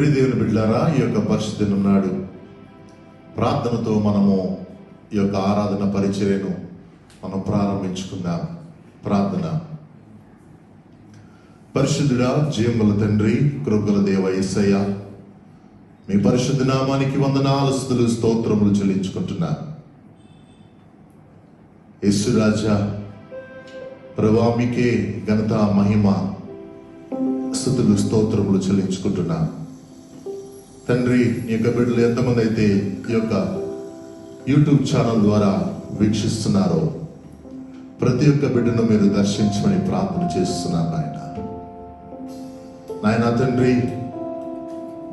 ప్రియ దేవుని బిడ్డలారా, ఈ యొక్క పరిశుద్ధుని నాడు ప్రార్థనతో మనము ఈ యొక్క ఆరాధన పరిచర్యను మనం ప్రారంభించుకుందాం. ప్రార్థన. పరిశుద్ధుడా, జీవముల తండ్రి, కృపగల దేవ యేసయ్య, మీ పరిశుద్ధ నామానికి వందనాలు, స్తుతులు, స్తోత్రములు చెల్లించుకుంటున్నా. యేసురాజా, ప్రభువా, మీకే ఘనత, మహిమ, స్తుతులు, స్తోత్రములు చెల్లించుకుంటున్నా. తండ్రి, నీ యొక్క బిడ్డలు ఎంతమంది అయితే ఈ యొక్క యూట్యూబ్ ఛానల్ ద్వారా వీక్షిస్తున్నారో ప్రతి ఒక్క బిడ్డను మీరు దర్శించమని ప్రార్థన చేస్తున్నాను నాయన. తండ్రి,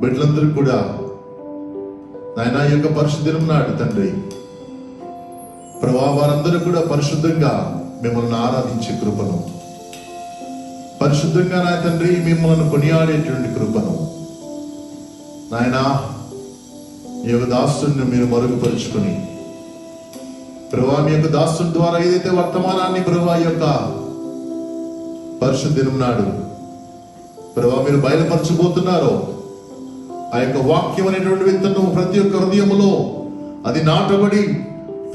బిడ్డలందరూ కూడా నాయన ఈ యొక్క పరిశుద్ధం నాడు తండ్రి ప్రభా, వారందరూ కూడా పరిశుద్ధంగా మిమ్మల్ని ఆరాధించే కృపను, పరిశుద్ధంగా నా తండ్రి మిమ్మల్ని కొనియాడేటువంటి కృపను నాయన ఈ యొక్క దాసుని మీరు మరుగుపరుచుకొని ప్రభా, మీ యొక్క దాసుని ద్వారా ఏదైతే వర్తమానాన్ని ప్రభా ఈ యొక్క పరిశుద్ధ దినం నాడు ప్రభా మీరు బయలుపరచబోతున్నారో ఆ యొక్క వాక్యం అనేటువంటి విత్తనం ప్రతి ఒక్క హృదయములో అది నాటబడి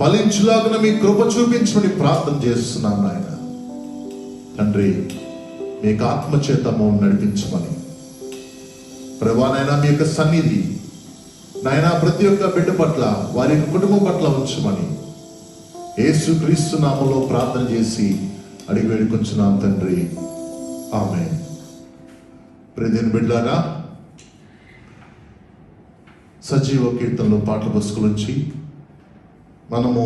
ఫలించులాగా మీ కృప చూపించమని ప్రార్థన చేస్తున్నాను నాయన. తండ్రి, మీకు ఆత్మచేతము నడిపించమని ప్రభా నాయన మీ యొక్క సన్నిధి నాయన ప్రతి ఒక్క బిడ్డ పట్ల, వారి యొక్క కుటుంబం పట్ల ఉంచమని యేసు క్రీస్తు నామములో ప్రార్థన చేసి అడిగి వేడుకొంచున్నాం తండ్రి, ఆమేన్. ప్రియమైన బిడ్డలారా, సజీవ కీర్తనలో పాటల పుస్తకం నుంచి మనము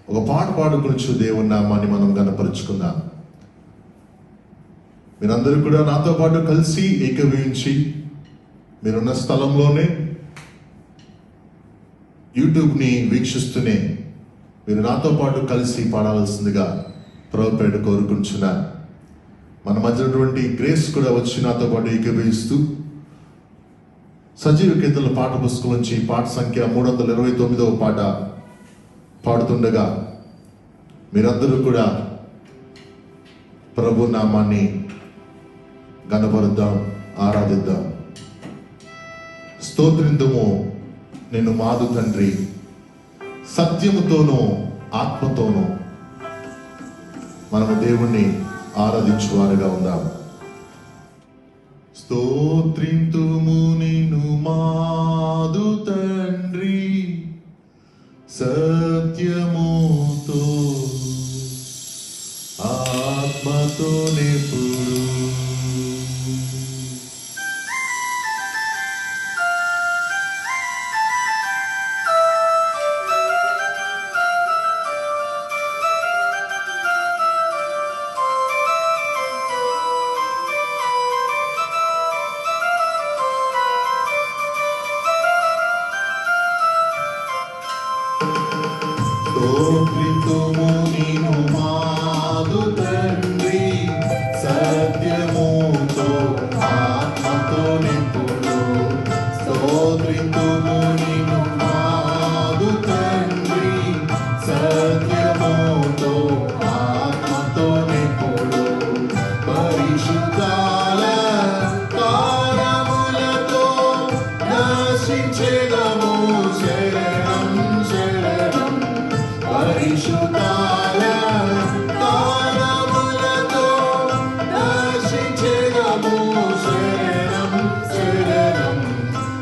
ఒక పాట పాడుకొనిచ్చు దేవుని నామాన్ని మనం గణపరుచుకుందాం. మీరందరూ కూడా నాతో పాటు కలిసి ఏకీభవించి మీరున్న స్థలంలోనే యూట్యూబ్ని వీక్షిస్తూనే మీరు నాతో పాటు కలిసి పాడవలసిందిగా ప్రభుపేట కోరుకుంటున్నా. మన మధ్యనటువంటి గ్రేస్ కూడా వచ్చి నాతో పాటు ఏకీభవిస్తూ సజీవ కీర్తనల పాట పుస్తకం నుంచి పాట సంఖ్య 329వ పాట పాడుతుండగా మీరందరూ కూడా ప్రభు నామాన్ని గణపరుద్దాం, ఆరాధిద్దాం. స్తోత్రిందుము నిన్ను మాదు తండ్రి, సత్యముతోనూ ఆత్మతోనూ మనము దేవుణ్ణి ఆరాధించువారుగా ఉందాం. స్తోత్రింతుము నిన్ను మాదు తండ్రి, సత్యముతో ఆత్మతో నిపుడు. స్తోత్రింతుము నిన్ను మాదు తండ్రి, సత్యముతో ఆత్మతో నింపుడు. స్తోత్రింతుము నిన్ను మాదు తండ్రి, సత్యముతో ఆత్మతో నింపుడు. పరిశుద్ధాల కార్యములతో దర్శించెదము, శరణం శరణం. పరిశుద్ధాల కార్యములతో దర్శించెదము, శరణం శరణం.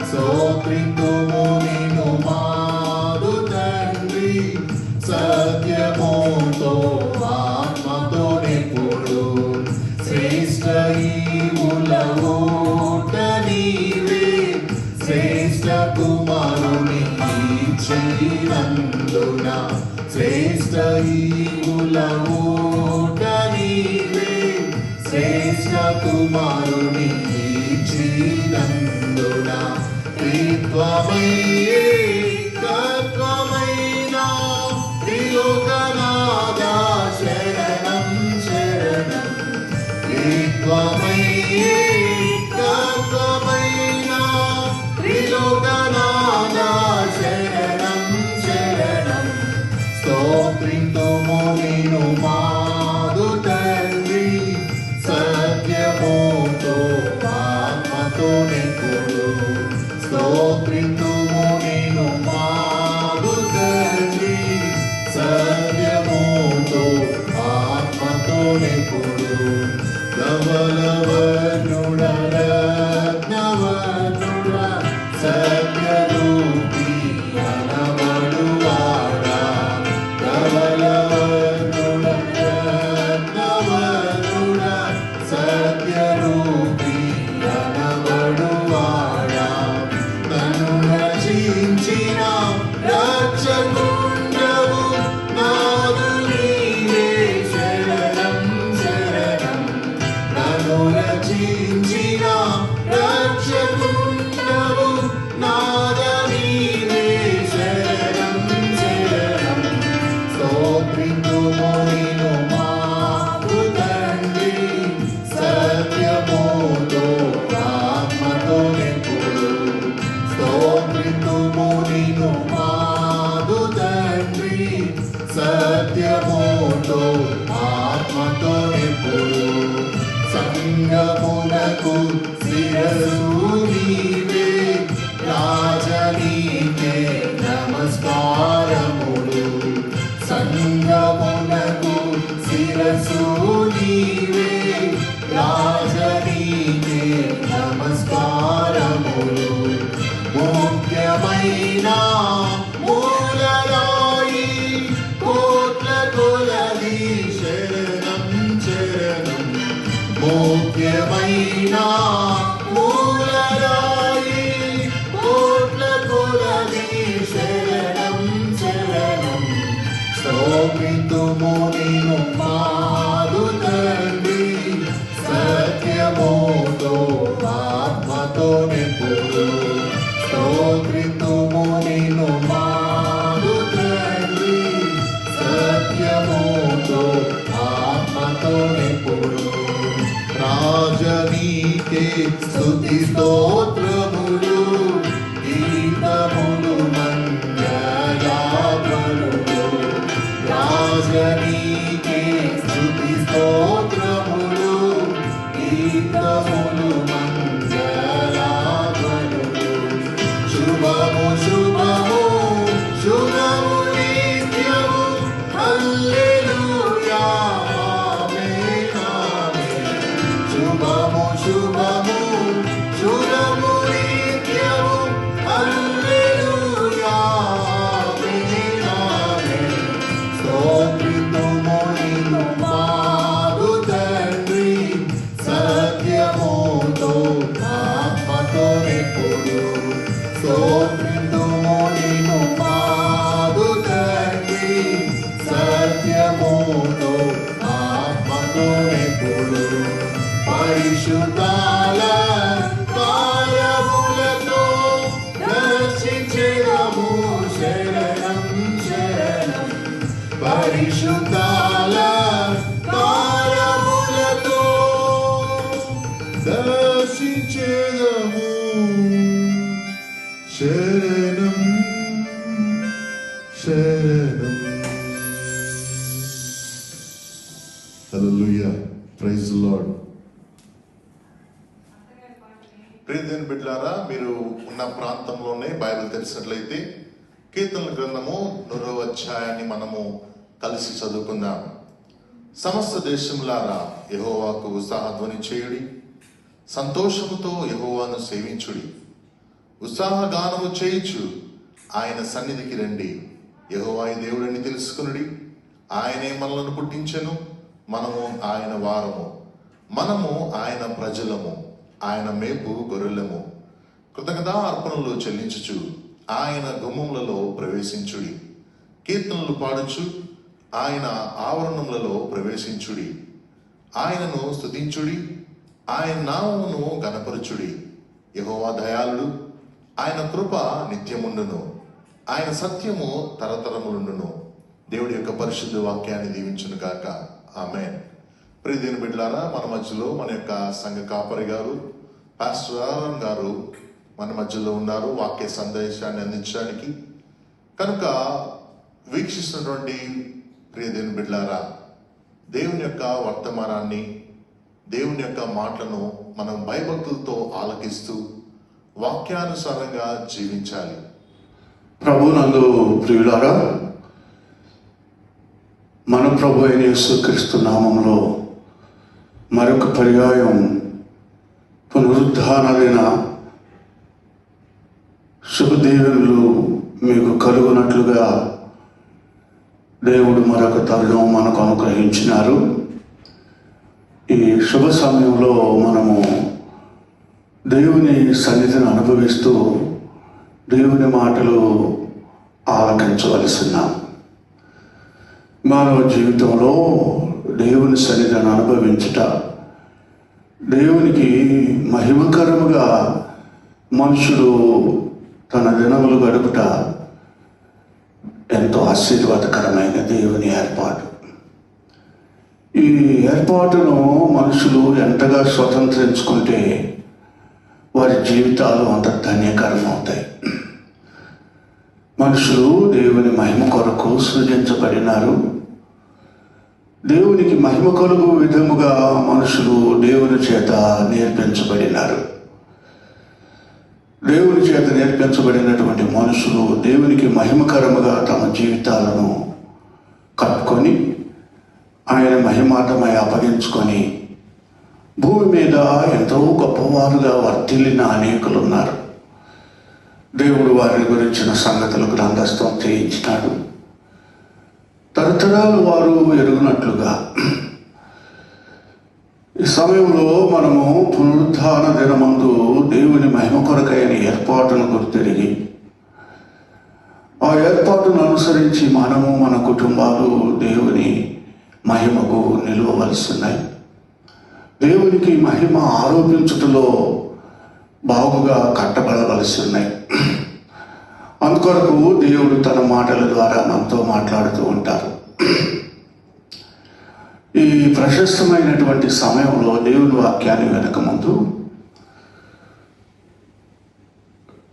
స్తోత్రింతుము నిన్ను మాదు తండ్రి, సత్యముతో ఆత్మతో నిపుడు. శ్రేష్ఠ ఈవుల ఊట నీవే, శ్రేష్ఠ కుమారుని ఇచ్చినందున. శ్రేష్ఠ ఈవుల ఊట నీవే, శ్రేష్ఠ కుమారుని ఇచ్చినందున. త్రిత్వమయ్యే తత్వమైన త్రిలోకనాథా, శరణం శరణం. త్రిత్వమయ్యే తత్వమైన త్రిలోకనాథా, శరణం శరణం. స్తోత్రింతుము నిన్ను మాదు తండ్రి, సత్యముతో ఆత్మతో నెప్పుడు స్తోత్రితుము నిన్ను మాదు తండ్రి సత్యముతో ఆత్మతో నెప్పుడు ధవలవర్ణుడ రత్నవర్ణుడ సత్యరూపి అనబడువాడా ధవలవర్ణుడ రత్నవర్ణుడ సత్యరూపి అనబడువాడా నన్ను రచించిన రక్షకుండవు నాదు నీవే శరణం శరణం నన్ను రచించిన రక్షకుండవు నాద నీవే శరణం శరణం స్తోత్రితుము నిన్ను మాకు తండ్రి సత్యముతో ఆత్మతో నెప్పుడు స్తోత్రితుము నిన్ను మాకు తండ్రి సత్యముతో ఆత్మతో నెప్పుడు సంగమునకు శిరసు నీవే రాజనీకే నమస్కారములు సంగమునకు శిరసు నీవే రాజనీకే నమస్కారములు ముఖ్యమైన మూలరాయి కోట్ల కొలది శరణం శరణం ముఖ్యమైన మూలరాయి కోట్ల కొలది శరణం శరణం స్తోత్రితుము నిన్ను మాదు తండ్రి సత్యముతో ఆత్మతో నెప్పుడు స్తోత్రితుము నిన్ను మాదు తండ్రి సత్యముతో ఆత్మతో నెప్పుడు రాజనీకే స్తుతి స్తోత్రములు గీతములు మంగళాపరులు రాజనీకే స్తుతి స్తోత్రములు గీతములు మంగళాపరులు శుభము శుభము శుభము నిత్యము హల్లెలూయా ఆమేన్ ఆమేన్ శుభము శుభము శుభము నిత్యము హల్లెలూయా ఆమేన్ ఆమేన్ స్తోత్రితుము నిన్ను మాదు తండ్రి సత్యముతో ఆత్మతో నెప్పుడు స్తోత్రితుము నిన్ను మాదు తండ్రి సత్యముతో ఆత్మతో నెప్పుడు పరిశుద్ధాల కార్యములతో దర్శించెదము శరణం శరణం పరిశుద్ధాల కార్యములతో దర్శించెదము శరణం శరణం. హల్లెలూయా, ప్రైజ్ ది లార్డ్. ప్రియమైన బిడ్డలారా, మీరు ఉన్న ప్రాంతంలోనే బైబిల్ తెలిసినట్లయితే కీర్తనల గ్రంథము 9వ అధ్యాయాన్ని మనము కలిసి చదువుకుందాం. సమస్త దేశములారా యెహోవాకు ఉత్సాహధ్వని చేయుడి, సంతోషముతో యెహోవాను సేవించుడి, ఉత్సాహగానము చేయుచు ఆయన సన్నిధికి రండి. యెహోవాయే దేవుడని తెలుసుకునుడి, ఆయనే మనలను పుట్టించెను, మనము ఆయన వారము, మనము ఆయన ప్రజలము, ఆయన మేపు గొర్రెలము. కృతజ్ఞతా అర్పణలు చెల్లించుచు ఆయన గుమ్మములలో ప్రవేశించుడి. కీర్తనలు పాడుచు ఆయన ఆవరణములలో ప్రవేశించుడి. ఆయనను స్తుతించుడి, ఆయన నామమును గణపరచుడి. యెహోవా దయాళుడు, ఆయన కృప నిత్యముండును, ఆయన సత్యము తరతరములుండును. దేవుడి యొక్క పరిశుద్ధ వాక్యాన్ని దీవించును గాక. ఆమేన్. ప్రియమైన బిడ్డలారా, మన మధ్యలో మన యొక్క సంఘ కాపరి గారు పాస్టర్ ఆరోన్ గారు మన మధ్యలో ఉన్నారు వాక్య సందేశాన్ని అందించడానికి. కనుక వీక్షిస్తున్నటువంటి ప్రియమైన బిడ్డలారా, దేవుని యొక్క వర్తమానాన్ని, దేవుని యొక్క మాటలను మనం భయభక్తులతో ఆలకిస్తూ వాక్యానుసారంగా జీవించాలి. ప్రభునందు ప్రియులారా, మన ప్రభు అయిన యేసుక్రీస్తు నామంలో మరొక పర్యాయం పునరుద్ధానమైన శుభదీవెనలు మీకు కలుగునట్లుగా దేవుడు మరొక తరుణం మనకు అనుగ్రహించినారు. ఈ శుభ సమయంలో మనము దేవుని సన్నిధిని అనుభవిస్తూ దేవుని మాటలు ఆలకించవలసిన్నాం. మానవ జీవితంలో దేవుని సన్నిధిని అనుభవించుట, దేవునికి మహిమకరముగా మనుషులు తన దినములు గడుపుట ఎంతో ఆశీర్వాదకరమైన దేవుని ఏర్పాటు. ఈ ఏర్పాటును మనుషులు ఎంతగా స్వతంత్రించుకుంటే వారి జీవితాలు అంత ధన్యకరం అవుతాయి. మనుషులు దేవుని మహిమ కొరకు సృజించబడినారు. దేవునికి మహిమ కలుగు విధముగా మనుషులు దేవుని చేత నేర్పించబడినారు. దేవుని చేత నేర్పించబడినటువంటి మనుషులు దేవునికి మహిమకరముగా తమ జీవితాలను కట్టుకొని ఆయన మహిమాటమై అప్పగించుకొని భూమి మీద ఎంతో గొప్పవారుగా వర్ధిల్లిన అనేకులు ఉన్నారు. దేవుడు వారిని గురించిన సంగతులు గ్రంథస్థం చేయించినాడు. తరతరాలు వారు ఎరుగునట్లుగా ఈ సమయంలో మనము పునరుద్ధాన దినమందు దేవుని మహిమ కొరకైన ఏర్పాటును గుర్తిరిగి ఆ ఏర్పాటును అనుసరించి మనము మన కుటుంబాలు దేవుని మహిమకు నిలువవలసిన్నాయి. దేవునికి మహిమ ఆరోపించుటలో బాగుగా కట్టబడవలసి ఉన్నాయి. అందుకొరకు దేవుడు తన మాటల ద్వారా మనతో మాట్లాడుతూ ఉంటారు. ఈ ప్రశస్తమైనటువంటి సమయంలో దేవుని వాక్యాన్ని వెనక ముందు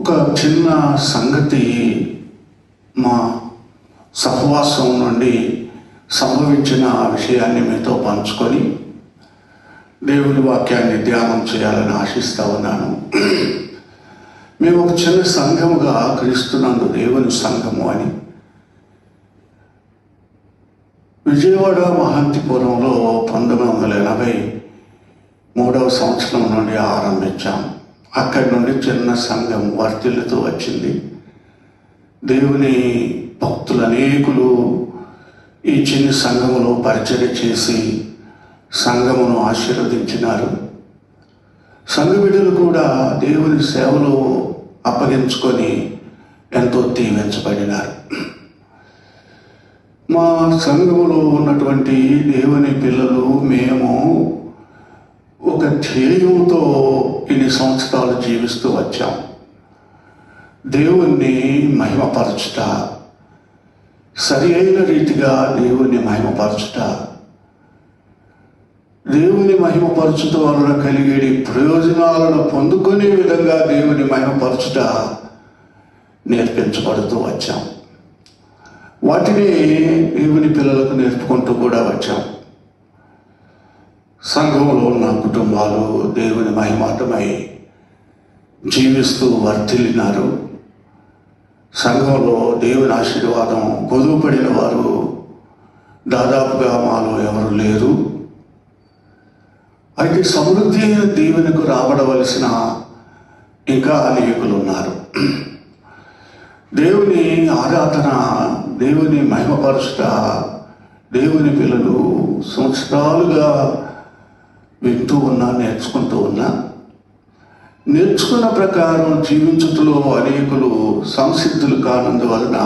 ఒక చిన్న సంగతి మా సహవాసం నుండి సంభవించిన విషయాన్ని మీతో పంచుకొని దేవుని వాక్యాన్ని ధ్యానం చేయాలని ఆశిస్తా ఉన్నాను. మేము ఒక చిన్న సంఘముగా క్రీస్తునందు దేవుని సంఘము అని విజయవాడ మహంతిపురంలో 1983వ సంవత్సరం నుండి ఆరంభించాం. అక్కడి నుండి చిన్న సంఘం వర్ధిల్లుతూ వచ్చింది. దేవుని భక్తులు అనేకులు ఈ చిన్న సంఘములో పరిచర్య చేసి సంఘమును ఆశీర్వదించినారు. సంఘ బిడ్డలు కూడా దేవుని సేవలో అప్పగించుకొని ఎంతో దీవించబడినారు. మా సంఘములో ఉన్నటువంటి దేవుని పిల్లలు మేము ఒక ధ్యేయంతో ఇన్ని సంవత్సరాలు జీవిస్తూ వచ్చాం. దేవుణ్ణి మహిమపరచుట, సరి అయిన రీతిగా దేవుణ్ణి మహిమపరచుట, దేవుని మహిమపరచుట వలన కలిగేటి ప్రయోజనాలను పొందుకునే విధంగా దేవుని మహిమపరచుట నేర్పించబడుతూ వచ్చాం. వాటిని దేవుని పిల్లలకు నేర్పుకుంటూ కూడా వచ్చాం. సంఘంలో ఉన్న కుటుంబాలు దేవుని మహిమాటమై జీవిస్తూ వర్ధిల్లినారు. సంఘంలో దేవుని ఆశీర్వాదం కొదువుపడిన వారు దాదాపుగా మాలో ఎవరు లేరు. అయితే సమృద్ధి అయిన దీవెనకు రాబడవలసిన ఇంకా అనేకులు ఉన్నారు. దేవుని ఆరాధన, దేవుని మహిమపరచుట దేవుని పిల్లలు సంవత్సరాలుగా వింటూ ఉన్నా, నేర్చుకుంటూ ఉన్నా, నేర్చుకున్న ప్రకారం జీవించుటలో అనేకులు సంసిద్ధులు కానందువలన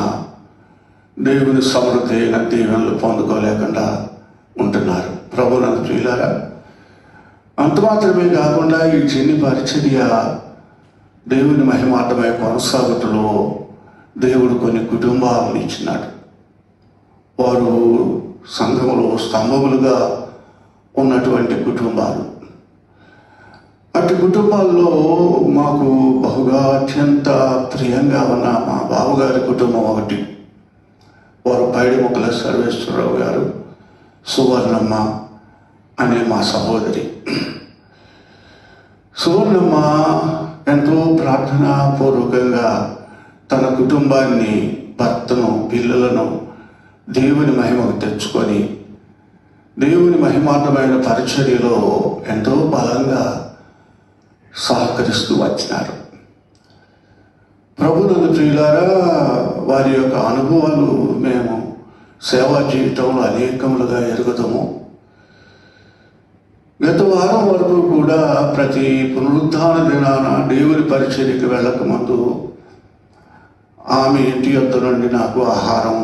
దేవుని సమృద్ధి అయిన దీవెనలు పొందుకోలేకుండా ఉంటున్నారు. ప్రభువునందు ప్రియులారా, అంత మాత్రమే కాకుండా ఈ చిన్ని పరిచర్య దేవుని మహిమాటమై కొనసాగుటలో దేవుడు కొన్ని కుటుంబాలను ఇచ్చినాడు. వారు సంఘములో స్తంభములుగా ఉన్నటువంటి కుటుంబాలు. అటు కుటుంబాల్లో మాకు బహుగా అత్యంత ప్రియంగా ఉన్న మా బావగారి కుటుంబం ఒకటి. వారు పైడిముక్కల సర్వేశ్వరరావు గారు, సువర్ణమ్మ అనే మా సహోదరి. సువర్ణమ్మ ఎంతో ప్రార్థనాపూర్వకంగా తన కుటుంబాన్ని, భర్తను, పిల్లలను దేవుని మహిమకు తెచ్చుకొని దేవుని మహిమార్థమైన పరిచర్యలో ఎంతో బలంగా సహకరిస్తూ వచ్చినారు. ప్రభునందు ప్రియులారా, వారి యొక్క అనుభవాలు మేము సేవా జీవితంలో అనేకములుగా ఎరుగుతాము. గత వారం వరకు కూడా ప్రతి పునరుద్ధాన దినాన దేవుని పరిచర్యకి వెళ్ళకముందు ఆమె ఇంటి యొద్ద నుండి నాకు ఆహారం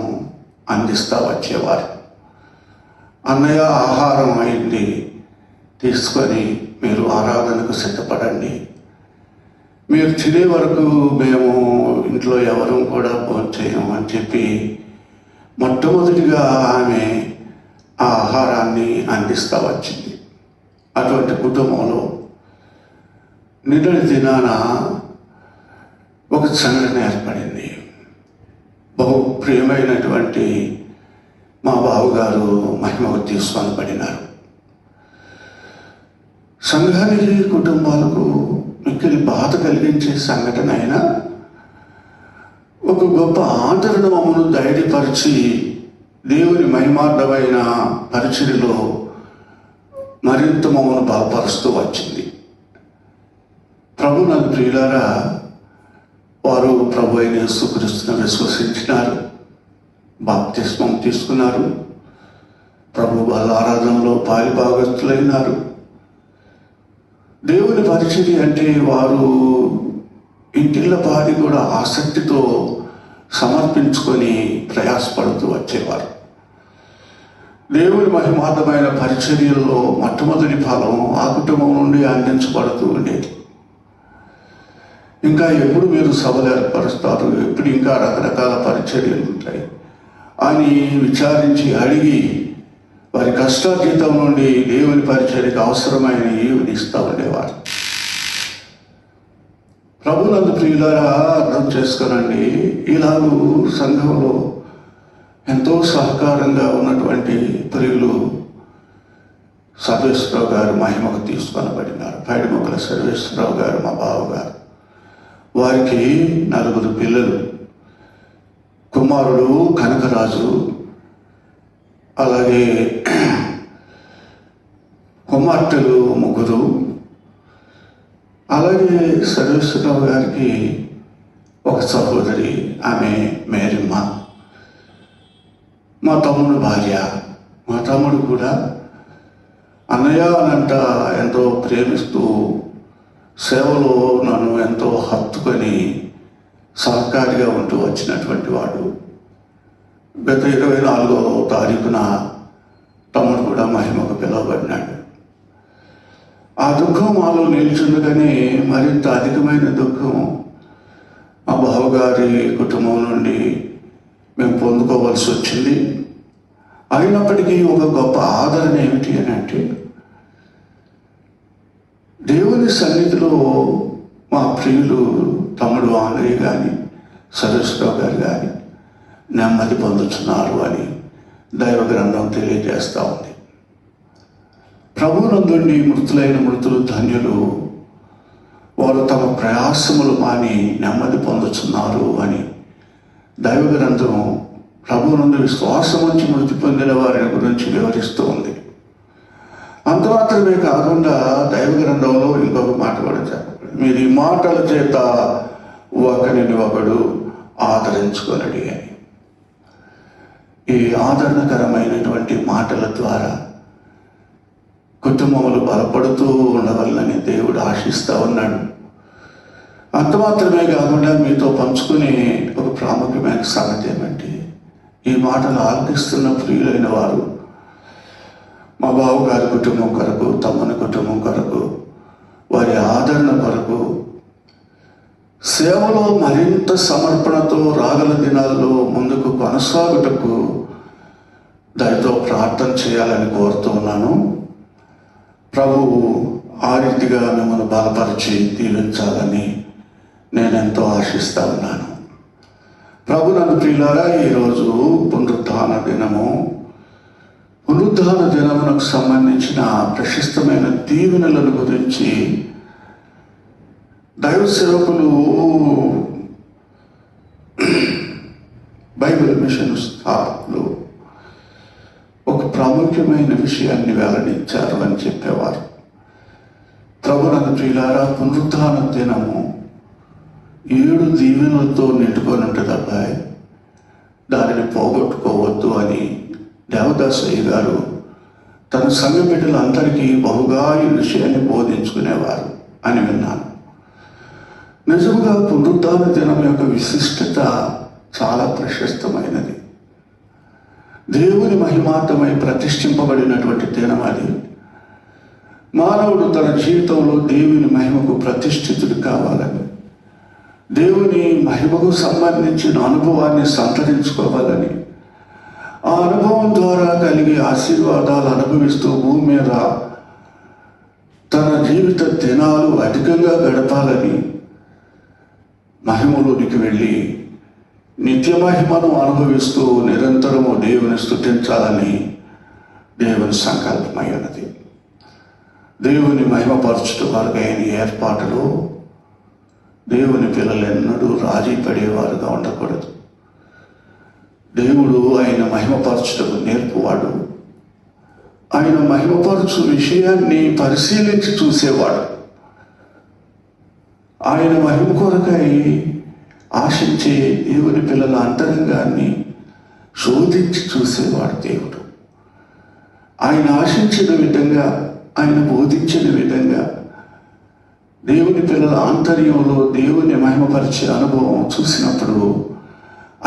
అందిస్తూ వచ్చేవారు. అన్నయ్య, ఆహారం అయింది, తీసుకొని మీరు ఆరాధనకు సిద్ధపడండి, మీరు తినే వరకు మేము ఇంట్లో ఎవరూ కూడా భోంచేయము అని చెప్పి మొట్టమొదటిగా ఆమె ఆ ఆహారాన్ని అందిస్తూ వచ్చింది. అటువంటి కుటుంబంలో నిన్నటి దినాన ఒక సంఘటన ఏర్పడింది. బహు ప్రియమైనటువంటి మా బావగారు మహిమకు తీసుకొని పడినారు. సంఘానికి, కుటుంబాలకు మిక్కిలి బాధ కలిగించే సంఘటన అయినా ఒక గొప్ప ఆదరణ మమ్మను ధైర్యపరిచి దేవుని మహిమార్థమైన పరిచర్యలో మరింత మమ్మల్ని బలపరుస్తూ వచ్చింది. ప్రభునందు ప్రియులారా, వారు ప్రభు అయిన యేసుక్రీస్తును విశ్వసించినారు, బాప్తిస్మం తీసుకున్నారు, ప్రభు వాళ్ళ ఆరాధనలో పాలిభాగస్తులైనారు. దేవుని పరిచర్య అంటే వారు ఇంటిళ్ళ పాది కూడా ఆసక్తితో సమర్పించుకొని ప్రయాసపడుతూ వచ్చేవారు. దేవుని మహిమార్థమైన పరిచర్యల్లో మొట్టమొదటి ఫలం ఆ కుటుంబం నుండి అందించబడుతూ ఉండేది. ఇంకా ఎప్పుడు మీరు సభలు ఏర్పరుస్తారు, ఎప్పుడు ఇంకా రకరకాల పరిచర్యలు ఉంటాయి అని విచారించి అడిగి వారి కష్టాతీతం నుండి దేవుని పరిచర్యకు అవసరమైన ఈవుని ఇస్తూ ఉండేవారు. ప్రభునందు ప్రియులారా, అర్థం చేసుకోనండి, ఇలాగూ సంఘంలో ఎంతో సహకారంగా ఉన్నటువంటి ప్రియులు సర్వేశ్వరరావు గారు మహిమకు తీసుకొనబడినారు. పైడిమొక్కల సర్వేశ్వరరావు గారు మా బావగారు. వారికి 4 పిల్లలు, కుమారుడు కనకరాజు, అలాగే కుమార్తెలు 3, అలాగే సర్వేశ్వరరావు గారికి ఒక సహోదరి, ఆమె మేరమ్మ, మా తమ్ముడు భార్య. మా తమ్ముడు కూడా అన్నయ్య అనంట ఎంతో ప్రేమిస్తూ సేవలో నన్ను ఎంతో హత్తుకొని సహకారిగా ఉంటూ వచ్చినటువంటి వాడు. గత 24వ తారీఖున తమ్ముడు కూడా మహిమకు పిలువబడినాడు. ఆ దుఃఖం మాలో నిల్చుండగానే మరింత అధికమైన దుఃఖం మా బావగారి కుటుంబం నుండి మేము పొందుకోవాల్సి వచ్చింది. అయినప్పటికీ ఒక గొప్ప ఆదరణ ఏమిటి అని అంటే, దేవుని సన్నిధిలో మా ప్రియులు తమ్ముడు ఆంధ్రయ్య కానీ, సరస్వరావు గారు కానీ నెమ్మది పొందుతున్నారు అని దైవ గ్రంథం తెలియజేస్తూ ఉంది. ప్రభువునందుండి మృతులైన మృతులు ధన్యులు, వారు తమ ప్రయాసములు మాని నెమ్మది పొందుతున్నారు అని దైవ గ్రంథం ప్రభువునందు విశ్వాసం ఉంచి మృతి పొందిన వారి గురించి వివరిస్తూ ఉంది. అంత మాత్రమే కాకుండా దైవ గ్రంథంలో ఇంకొక మాట కూడా చెప్పబడింది, మీరు ఈ మాటల చేత ఒకనివ్వబడు ఆదరించుకోనడి అని. ఈ ఆదరణకరమైనటువంటి మాటల ద్వారా కుటుంబములు బలపడుతూ ఉండవాలని దేవుడు ఆశిస్తూ ఉన్నాడు. అంత మాత్రమే కాకుండా మీతో పంచుకునే ఒక ప్రాముఖ్యమైన సంగతి ఏమంటే, ఈ మాటలు ఆలకిస్తున్న ప్రియులైన వారు మా బావగారి కుటుంబం కొరకు, తమ్ముని కుటుంబం కొరకు, వారి ఆదరణ కొరకు సేవలో మరింత సమర్పణతో రాగల దినాల్లో ముందుకు కొనసాగుటకు దయతో ప్రార్థన చేయాలని కోరుతూ ఉన్నాను. ప్రభువు ఆ రీతిగా మిమ్మల్ని బలపరిచి దీవించాలని నేనెంతో ఆశిస్తూ ఉన్నాను. ప్రభునందు ప్రియులారా, ఈరోజు పునరుద్ధాన దినము. పునరుద్ధాన దినమునకు సంబంధించిన ప్రశస్తమైన దీవెనలను గురించి దైవ సేవకులు బైబిల్ మిషన్ స్థాపకులు ఒక ప్రాముఖ్యమైన విషయాన్ని వెల్లడించారు అని చెప్పేవారు. ప్రభునందు ప్రియులారా, పునరుత్థాన దినము 7 దీవెనలతో నిండుకొని ఉంటుంది అబ్బాయి, దానిని పోగొట్టుకోవద్దు అని దేవదాసయ్య గారు తన సంఘ బిడ్డలందరికీ బహుగా ఈ విషయాన్ని బోధించుకునేవారు అని విన్నాను. నిజంగా పునరుత్థాన దినం యొక్క విశిష్టత చాలా ప్రశస్తమైనది. దేవుని మహిమార్థమై ప్రతిష్ఠింపబడినటువంటి దినం అది. మానవుడు తన జీవితంలో దేవుని మహిమకు ప్రతిష్ఠితుడు కావాలని, దేవుని మహిమకు సంబంధించిన అనుభవాన్ని సంతరించుకోవాలని, ఆ అనుభవం ద్వారా కలిగే ఆశీర్వాదాలు అనుభవిస్తూ భూమి మీద తన జీవిత దినాలు అధికంగా గడపాలని, మహిమలోనికి వెళ్ళి నిత్య మహిమను అనుభవిస్తూ నిరంతరము దేవుని స్తుతించాలని దేవుని సంకల్పమై ఉన్నది. దేవుని మహిమపరచుట వరకైన ఏర్పాటులో దేవుని పిల్లలు ఎన్నడూ రాజీ పడేవారుగా ఉండకూడదు. దేవుడు ఆయన మహిమపరచుటకు నేర్పువాడు. ఆయన మహిమపరచు విషయాన్ని పరిశీలించి చూసేవాడు. ఆయన మహిమ కొరకై ఆశించే దేవుని పిల్లల అంతరంగాన్ని శోధించి చూసేవాడు దేవుడు. ఆయన ఆశించిన విధంగా, ఆయన బోధించిన విధంగా దేవుని పిల్లల ఆంతర్యంలో దేవుని మహిమపరిచే అనుభవం చూసినప్పుడు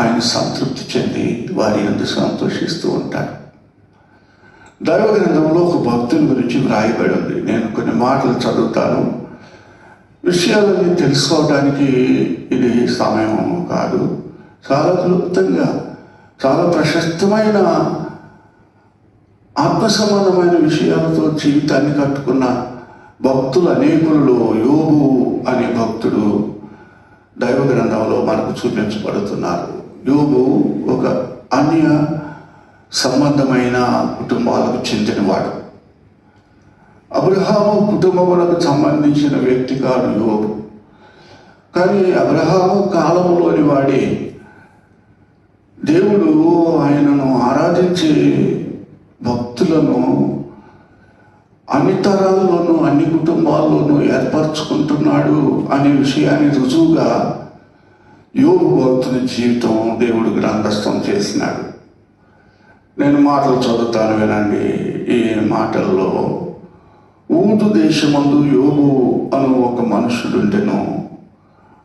ఆయన సంతృప్తి చెంది వారి యందు సంతోషిస్తూ ఉంటాడు. దైవ గ్రంథంలో ఒక భక్తుని గురించి వ్రాయబడి ఉంది. నేను కొన్ని మాటలు చదువుతాను. విషయాలని తెలుసుకోవడానికి ఇది సమయం కాదు. చాలా క్లుప్తంగా, చాలా ప్రశస్తమైన ఆత్మ సంబంధమైన విషయాలతో జీవితాన్ని కట్టుకున్న భక్తులు అనేకులలో యోబు అనే భక్తుడు దైవ గ్రంథంలో మనకు చూపించబడుతున్నారు. యోబు ఒక అన్య సంబంధమైన కుటుంబాలకు చెందినవాడు. అబ్రహాము కుటుంబములకు సంబంధించిన వ్యక్తి కాదు యోబు. కానీ అబ్రహాము కాలంలోని వాడే. దేవుడు ఆయనను ఆరాధించే భక్తులను అన్ని తరాల్లోనూ అన్ని కుటుంబాల్లోనూ ఏర్పరచుకుంటున్నాడు అనే విషయాన్ని రుజువుగా యోబు భక్తుని జీవితం దేవుడు గ్రంథస్థం చేసినాడు. నేను మాటలు చదువుతాను, వినండి. ఈ మాటల్లో, ఊదు దేశమందు యోబు అను ఒక మనుషుడుండెను.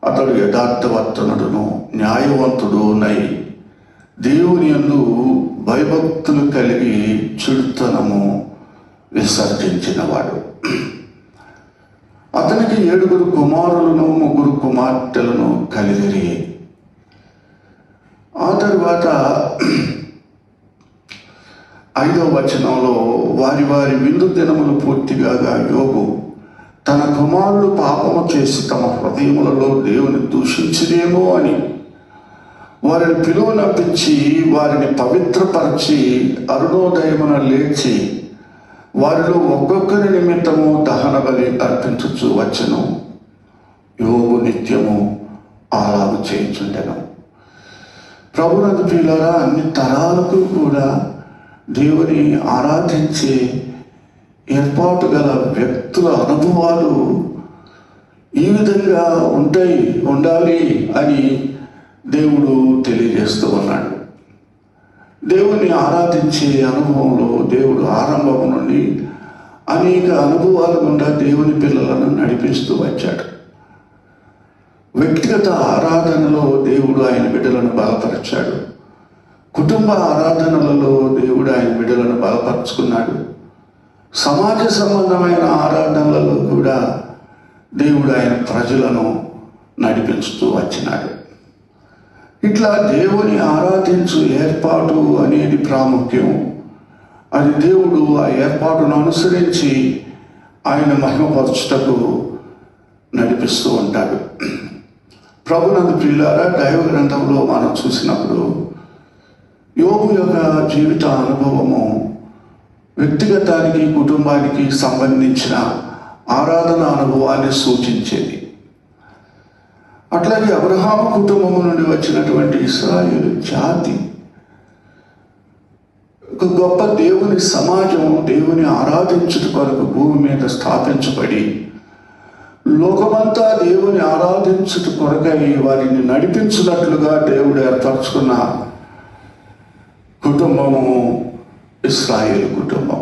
అతడు యథార్థవర్తనుడును న్యాయవంతుడు నై దేవుని యందు భయభక్తులు కలిగి చెడుతనము విసర్జించినవాడు. అతనికి 7 కుమారులను 3 కుమార్తెలను కలిగిరి. ఆ తరువాత 5వ వచనంలో, వారి వారి విందు దినములు పూర్తిగా యోబు తన కుమారులు పాపము చేసి తమ హృదయములలో దేవుని దూషించిరేమో అని వారిని పిలువనంపించి వారిని పవిత్రపరచి అరుణోదయమున లేచి వారిలో ఒక్కొక్కరి నిమిత్తము దహన బలి అర్పించుచు వచ్చెను. యోబు నిత్యము అలాగు చేయించుండెను. ప్రభునందు ప్రియులారా, అన్ని తరాలకు కూడా దేవుని ఆరాధించే ఏర్పాటు గల వ్యక్తుల అనుభవాలు ఈ విధంగా ఉండాలి అని దేవుడు తెలియజేస్తూ ఉన్నాడు. దేవుని ఆరాధించే అనుభవంలో దేవుడు ఆరంభం నుండి అనేక అనుభవాల గుండా దేవుని పిల్లలను నడిపిస్తూ వచ్చాడు. వ్యక్తిగత ఆరాధనలో దేవుడు ఆయన బిడ్డలను బలపరిచాడు. కుటుంబ ఆరాధనలలో దేవుడు ఆయన బిడ్డలను బలపరుచుకున్నాడు. సమాజ సంబంధమైన ఆరాధనలలో కూడా దేవుడు ఆయన ప్రజలను నడిపించుతూ వచ్చినాడు. ఇట్లా దేవుని ఆరాధించు ఏర్పాటు అనేది ప్రాముఖ్యం. అది దేవుడు ఆ ఏర్పాటును అనుసరించి ఆయన మహిమపరచుటకు నడిపిస్తూ ఉంటాడు. ప్రభునందు ప్రియులారా, దైవ గ్రంథంలో మనం చూసినప్పుడు యోబు యొక్క జీవిత అనుభవము వ్యక్తిగతానికి కుటుంబానికి సంబంధించిన ఆరాధన అనుభవాన్ని సూచించేది. అట్లాగే అబ్రహాము కుటుంబము నుండి వచ్చినటువంటి ఇశ్రాయేలు జాతి ఒక గొప్ప దేవుని సమాజం, దేవుని ఆరాధించుట కొరకు భూమి మీద స్థాపించబడి లోకమంతా దేవుని ఆరాధించుట కొరకై వారిని నడిపించినట్లుగా దేవుడు ఏర్పరచుకున్న కుటుంబము ఇశ్రాయేలు కుటుంబం.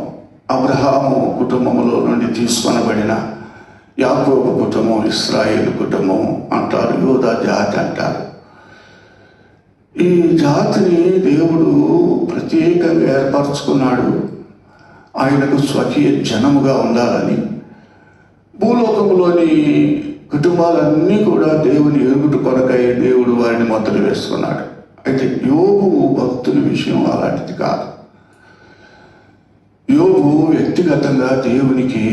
అబ్రహాము కుటుంబములో నుండి తీసుకొనబడిన యాకోబు కుటుంబం ఇశ్రాయేలు కుటుంబం అంటారు, యూదా జాతి అంటారు. ఈ జాతిని దేవుడు ప్రత్యేకంగా ఏర్పరచుకున్నాడు. ఆయనకు స్వకీయ జనముగా ఉండాలని. భూలోకంలోని కుటుంబాలన్నీ కూడా దేవుని ఎరుగుట కొరకై దేవుడు వారిని మొదలు వేసుకున్నాడు. అయితే యోబు భక్తుల విషయం అలాంటిది కాదు. యోబు వ్యక్తిగతంగా దేవునికి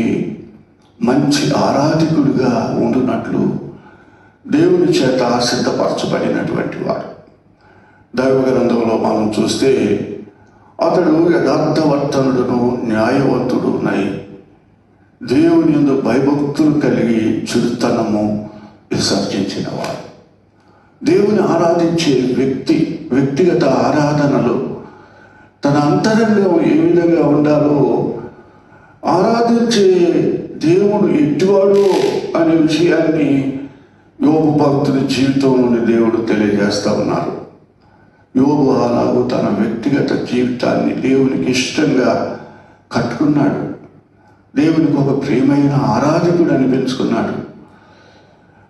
మంచి ఆరాధికుడిగా ఉండునట్లు దేవుని చేత సిద్ధపరచబడినటువంటి వాడు. దైవ గ్రంథంలో మనం చూస్తే అతడు యథార్థవర్తనుడును న్యాయవంతుడునై దేవుని యందు భయభక్తులు కలిగి చురుతనము విసర్జించిన వాడు. దేవుని ఆరాధించే వ్యక్తిగత ఆరాధనలు తన అంతరంగం ఏ విధంగా ఉండాలో, ఆరాధించే దేవుడు ఎట్టివాడు అనే విషయాన్ని యోబు భక్తుడి జీవితం నుండి దేవుడు తెలియజేస్తా ఉన్నారు. యోబు అలాగూ తన వ్యక్తిగత జీవితాన్ని దేవునికి ఇష్టంగా కట్టుకున్నాడు. దేవునికి ఒక ప్రియమైన ఆరాధకుడు అనిపించుకున్నాడు.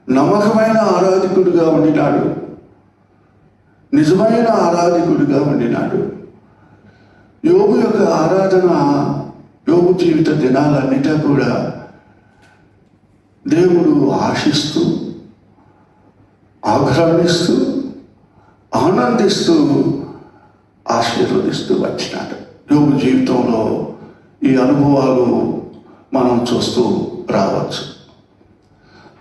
నమ్మకమైన ఆరాధకుడిగా ఉండినాడు. నిజమైన ఆరాధకుడిగా ఉండినాడు. యోబు యొక్క ఆరాధన, యోబు జీవిత దినాలన్నిటా కూడా దేవుడు ఆశిస్తూ, ఆగ్రహిస్తూ, ఆనందిస్తూ, ఆశీర్వదిస్తూ వచ్చినాడు. యోబు జీవితంలో ఈ అనుభవాలు మనం చూస్తూ రావచ్చు.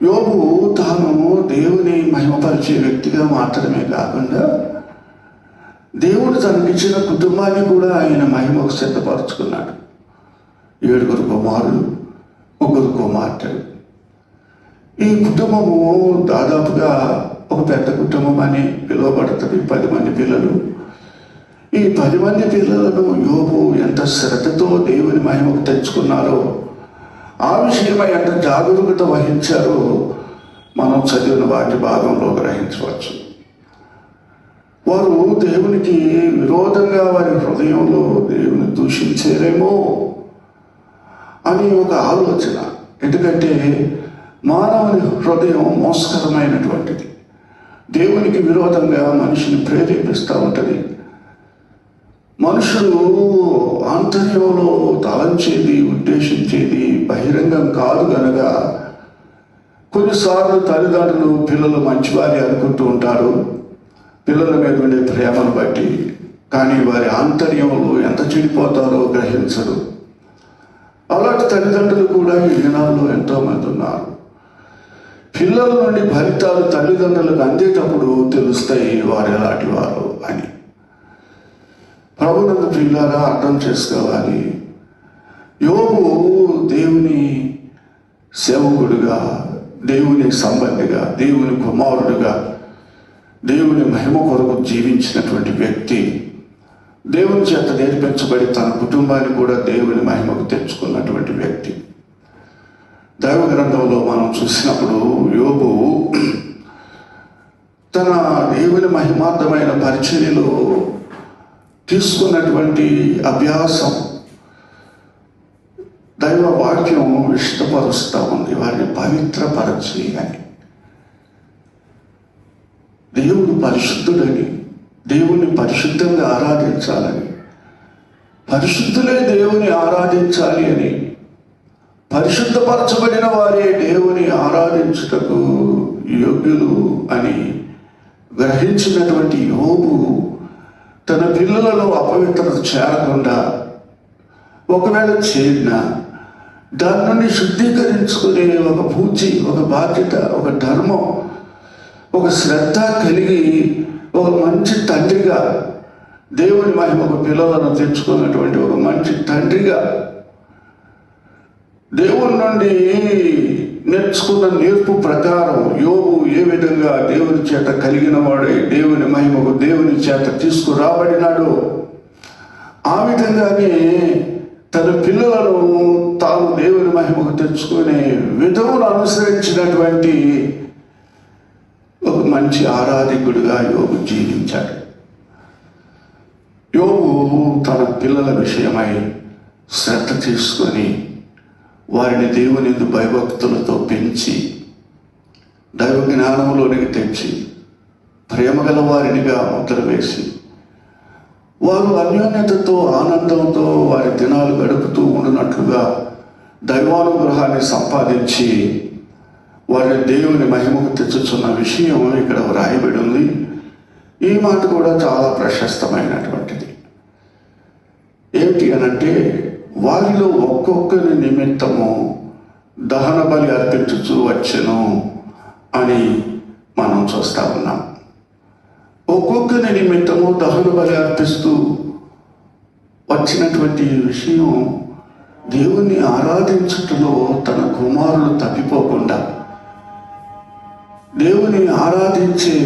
యోబు తాను దేవుని మహిమపరిచే వ్యక్తిగా మాత్రమే కాకుండా దేవుడు తనకిచ్చిన కుటుంబాన్ని కూడా ఆయన మహిమకు సిద్ధపరచుకున్నాడు. 7 కుమారులు, 1 కుమార్తెలు. ఈ కుటుంబము దాదాపుగా ఒక పెద్ద కుటుంబం అని పిలువబడుతుంది. 10 మంది పిల్లలు. ఈ 10 మంది పిల్లలను యోబు ఎంత శ్రద్ధతో దేవుని మహిమకు తెచ్చుకున్నారో, ఆ విషయమై ఎంత జాగరూకత వహించారో మనం చదివిన వాటి భాగంలో గ్రహించవచ్చు. వారు దేవునికి విరోధంగా వారి హృదయంలో దేవుని దూషించారేమో అని ఒక ఆలోచన. ఎందుకంటే మానవుని హృదయం మోసకరమైనటువంటిది. దేవునికి విరోధంగా మనిషిని ప్రేరేపిస్తూ ఉంటుంది. మనుషులు ఆంతర్యంలో తలంచేది, ఉద్దేశించేది బహిరంగం కాదు గనక కొన్నిసార్లు తల్లిదండ్రులు పిల్లలు మంచివారి అనుకుంటూ ఉంటారు పిల్లల మీద ఉండే ప్రేమను బట్టి. కానీ వారి ఆంతర్యంలో ఎంత చెడిపోతారో గ్రహించరు. అలాంటి తల్లిదండ్రులు కూడా ఈ దినాల్లో ఎంతోమంది ఉన్నారు. పిల్లల నుండి ఫలితాలు తల్లిదండ్రులకు అందేటప్పుడు తెలుస్తాయి వారు ఎలాంటి వారు అని. ప్రభునందు ప్రియులారా, అర్థం చేసుకోవాలి. యోబు దేవుని సేవకుడుగా, దేవుని సంబంధిగా, దేవుని కుమారుడుగా, దేవుని మహిమ కొరకు జీవించినటువంటి వ్యక్తి. దేవుని చేత నేర్పించబడి తన కుటుంబాన్ని కూడా దేవుని మహిమకు తెచ్చుకున్నటువంటి వ్యక్తి. దైవ గ్రంథంలో మనం చూసినప్పుడు యోబు తన దేవుని మహిమార్థమైన పరిచర్యలో తీసుకున్నటువంటి అభ్యాసం, దైవ వాక్యం ఇష్టపరుస్తూ ఉంది. వారిని పవిత్రపరచి అని, దేవుడు పరిశుద్ధుడని, దేవుని పరిశుద్ధంగా ఆరాధించాలని, పరిశుద్ధులే దేవుని ఆరాధించాలి అని, పరిశుద్ధపరచబడిన వారే దేవుని ఆరాధించుటకు యోగ్యులు అని గ్రహించినటువంటి యోబు తన పిల్లలను అపవిత్రత చేరకుండా, ఒకవేళ చేరినా దాని నుండి శుద్ధీకరించుకునే ఒక పూచి, ఒక బాధ్యత, ఒక ధర్మం, ఒక శ్రద్ధ కలిగి ఒక మంచి తండ్రిగా, దేవుని మహిమకు పిల్లలను తెచ్చుకున్నటువంటి ఒక మంచి తండ్రిగా, దేవుని నుండి నేర్చుకున్న నేర్పు ప్రకారం యోబు ఏ విధంగా దేవుని చేత కలిగిన వాడై దేవుని మహిమకు దేవుని చేత తీసుకురాబడినాడో ఆ విధంగానే తన పిల్లలను తాను దేవుని మహిమకు తెచ్చుకునే విధమును అనుసరించినటువంటి ఒక మంచి ఆరాధికుడిగా యోబు జీవించాడు. యోబు తన పిల్లల విషయమై శ్రద్ధ తీసుకొని వారిని దేవుని యందు భయభక్తులతో పెంచి దైవ జ్ఞానంలోనికి తెచ్చి ప్రేమ గల వారినిగా ముద్ర వేసి వారు అన్యోన్యతతో ఆనందంతో వారి దినాలు గడుపుతూ ఉండినట్లుగా దైవానుగ్రహాన్ని సంపాదించి వారి దేవుని మహిమకు తెచ్చుచున్న విషయం ఇక్కడ వ్రాయబడి ఉంది. ఈ మాట కూడా చాలా ప్రశస్తమైనటువంటిది. ఏమిటి అనంటే వారిలో ఒక్కొక్కరి నిమిత్తము దహన బలి అర్పించుచూ వచ్చెను అని మనం చూస్తా ఉన్నాం. ఒక్కొక్కరి నిమిత్తము దహన బలి అర్పిస్తూ వచ్చినటువంటి విషయం దేవుణ్ణి ఆరాధించుటలో తన కుమారులు తప్పిపోకుండా దేవుని ఆరాధించే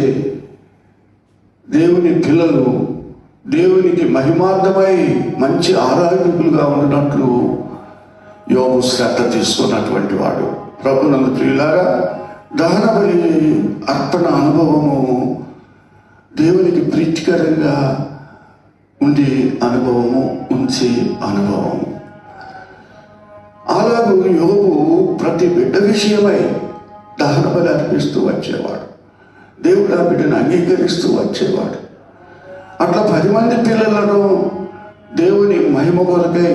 దేవుని పిల్లలు దేవునికి మహిమార్థమై మంచి ఆరాధకులుగా ఉన్నట్లు యోబు శ్రద్ధ తీసుకున్నటువంటి వాడు. ప్రభునందు ప్రియులారా, దహన బలి అర్పణ అనుభవము దేవునికి ప్రీతికరంగా ఉండే అనుభవము, ఉంచే అనుభవము. అలాగూ యోబు ప్రతి బిడ్డ విషయమై దహన బలి అర్పిస్తూ వచ్చేవాడు. దేవుడు ఆ బిడ్డను అంగీకరిస్తూ వచ్చేవాడు. అట్లా 10 మంది పిల్లలను దేవుని మహిమ కొరకై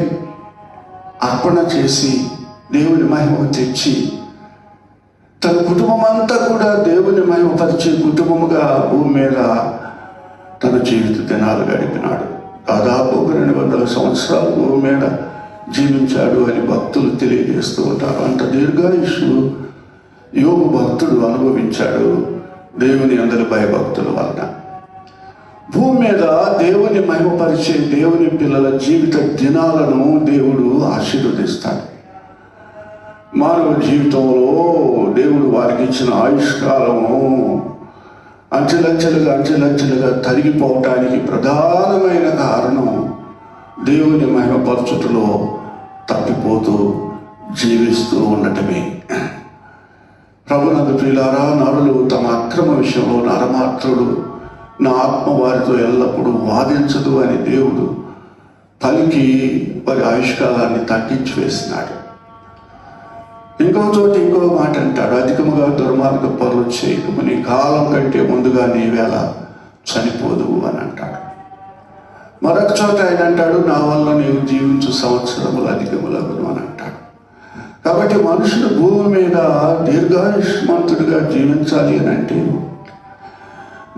అర్పణ చేసి దేవుని మహిమకు తెచ్చి తన కుటుంబం అంతా కూడా దేవుని మహిమపరిచే కుటుంబముగా భూమి మీద తన జీవిత దినాలు గడిపినాడు. దాదాపు 200 సంవత్సరాలు భూమి మీద జీవించాడు అని భక్తులు తెలియజేస్తూ ఉంటారు. అంత దీర్ఘాయుషు యోబు భక్తుడు అనుభవించాడు దేవుని అందరి భయభక్తుల వలన. భూమి మీద దేవుని మహిమపరిచే దేవుని పిల్లల జీవిత దినాలను దేవుడు ఆశీర్వదిస్తాడు. మానవ జీవితంలో దేవుడు వారికి ఇచ్చిన ఆయుష్కాలము అంచెలంచెలుగా తరిగిపోవటానికి ప్రధానమైన కారణం దేవుని మహిమపరచుటలో తప్పిపోతూ జీవిస్తూ ఉండటమే. ప్రభునందు ప్రియులారా, నరులు తమ అక్రమ విషయంలో నరమాత్రుడు, నా ఆత్మ వారితో ఎల్లప్పుడూ వాదించదు అని దేవుడు పలికి వారి ఆయుష్కాలాన్ని తగ్గించి వేసినాడు. ఇంకో చోట ఇంకో మాట అంటాడు, అధికముగా దుర్మార్గ పనులు చేయకము, నీ కాలం కంటే ముందుగా నీవేళ చనిపోదు అని అంటాడు. మరొక చోట ఆయన అంటాడు, నా వల్ల నీవు జీవించు సంవత్సరములు అధికములగును అని అంటాడు. కాబట్టి మనుషులు భూమి మీద దీర్ఘాయుష్మంతుడిగా జీవించాలి అని అంటే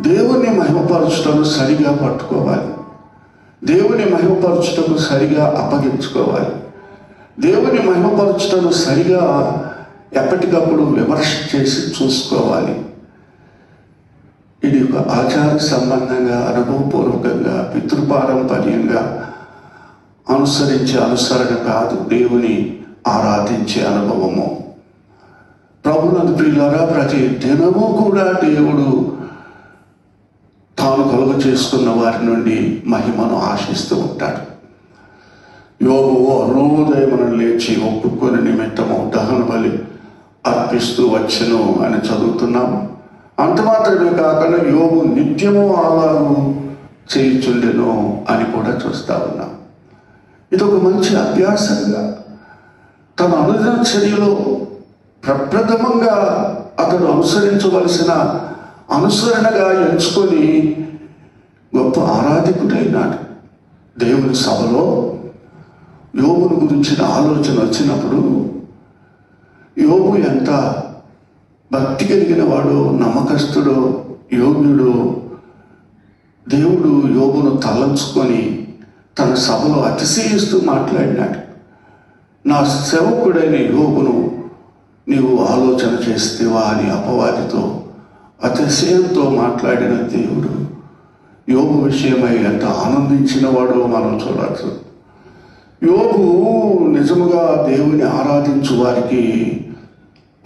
దేవుని మహిమపరచుటను సరిగా పట్టుకోవాలి, దేవుని మహిమపరచుటకు సరిగా అప్పగించుకోవాలి, దేవుని మహిమపరచుటను సరిగా ఎప్పటికప్పుడు విమర్శ చేసి చూసుకోవాలి. ఇది ఒక ఆచార సంబంధంగా, అనుభవపూర్వకంగా, పితృపారంపర్యంగా అనుసరించే అనుసరణ కాదు, దేవుని ఆరాధించే అనుభవము. ప్రభునందు ప్రియులారా, ప్రతి దినము కూడా దేవుడు తాను కలుగ చేసుకున్న వారి నుండి మహిమను ఆశిస్తూ ఉంటాడు. యోబు అరుణోదయమును లేచి ఒప్పుకొని నిమిత్తము దహన బలి అర్పిస్తూ వచ్చెను అని చదువుతున్నాం. అంత మాత్రమే కాకుండా యోబు నిత్యము అలాగూ చేయుచుండెను అని కూడా చూస్తా ఉన్నాం. ఇది ఒక మంచి అభ్యాసంగా తన అనుదిన చర్యలో ప్రప్రథమంగా అతడు అనుసరించవలసిన అనుసరణగా ఎంచుకొని గొప్ప ఆరాధికుడైనాడు. దేవుని సభలో యోబును గురించిన ఆలోచన వచ్చినప్పుడు యోబు ఎంత భక్తి కలిగిన వాడో, నమ్మకస్తుడో, యోగ్యుడో దేవుడు యోబును తలంచుకొని తన సభలో అతిశయిస్తూ మాట్లాడినాడు. నా సేవకుడైన యోబును నీవు ఆలోచన చేస్తేవా అని అపవాదితో అతిశయంతో మాట్లాడిన దేవుడు యోబు విషయమై ఎంత ఆనందించిన వాడో మనం చూడవచ్చు. యోబు నిజముగా దేవుని ఆరాధించు వారికి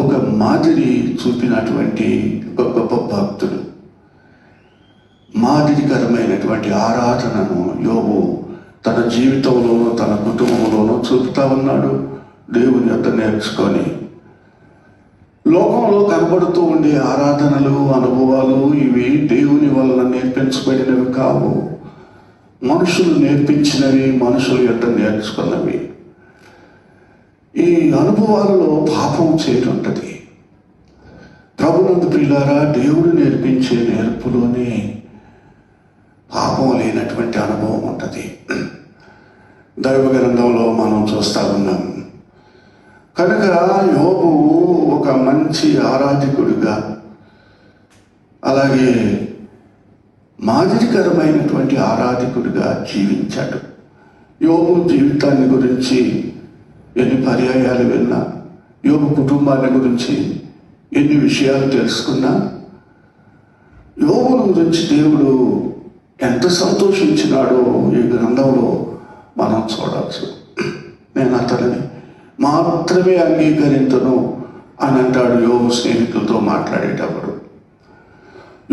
ఒక మాదిరి చూపినటువంటి ఒక గొప్ప భక్తుడు. మాదిరికరమైనటువంటి ఆరాధనను యోబు తన జీవితంలోనూ తన కుటుంబంలోనూ చూపుతా ఉన్నాడు. దేవుని యొద్ద నేర్చుకొని లోకంలో కనబడుతూ ఉండే ఆరాధనలు, అనుభవాలు ఇవి దేవుని వలన నేర్పించబడినవి కావు. మనుషులు నేర్పించినవి, మనుషుల యొద్ద నేర్చుకున్నవి. ఈ అనుభవాలలో పాపం చేరుంటది. ప్రభునందు ప్రియులారా, దేవుడు నేర్పించే నేర్పులోనే పాపం లేనటువంటి అనుభవం ఉంటుంది. దైవ గ్రంథంలో మనం చూస్తా ఉన్నాం. కనుక యోబు ఒక మంచి ఆరాధకుడిగా, అలాగే మాదిరికరమైనటువంటి ఆరాధకుడిగా జీవించాడు. యోబు జీవితాన్ని గురించి ఎన్ని పర్యాయాలు విన్నా, యోబు కుటుంబాన్ని గురించి ఎన్ని విషయాలు తెలుసుకున్నా, యోబుని గురించి దేవుడు ఎంత సంతోషించినాడో ఈ గ్రంథంలో మనం చూడవచ్చు. నేను అతడిని మాత్రమే అంగీకరించను అని అంటాడు యోబు స్నేహితులతో మాట్లాడేటప్పుడు.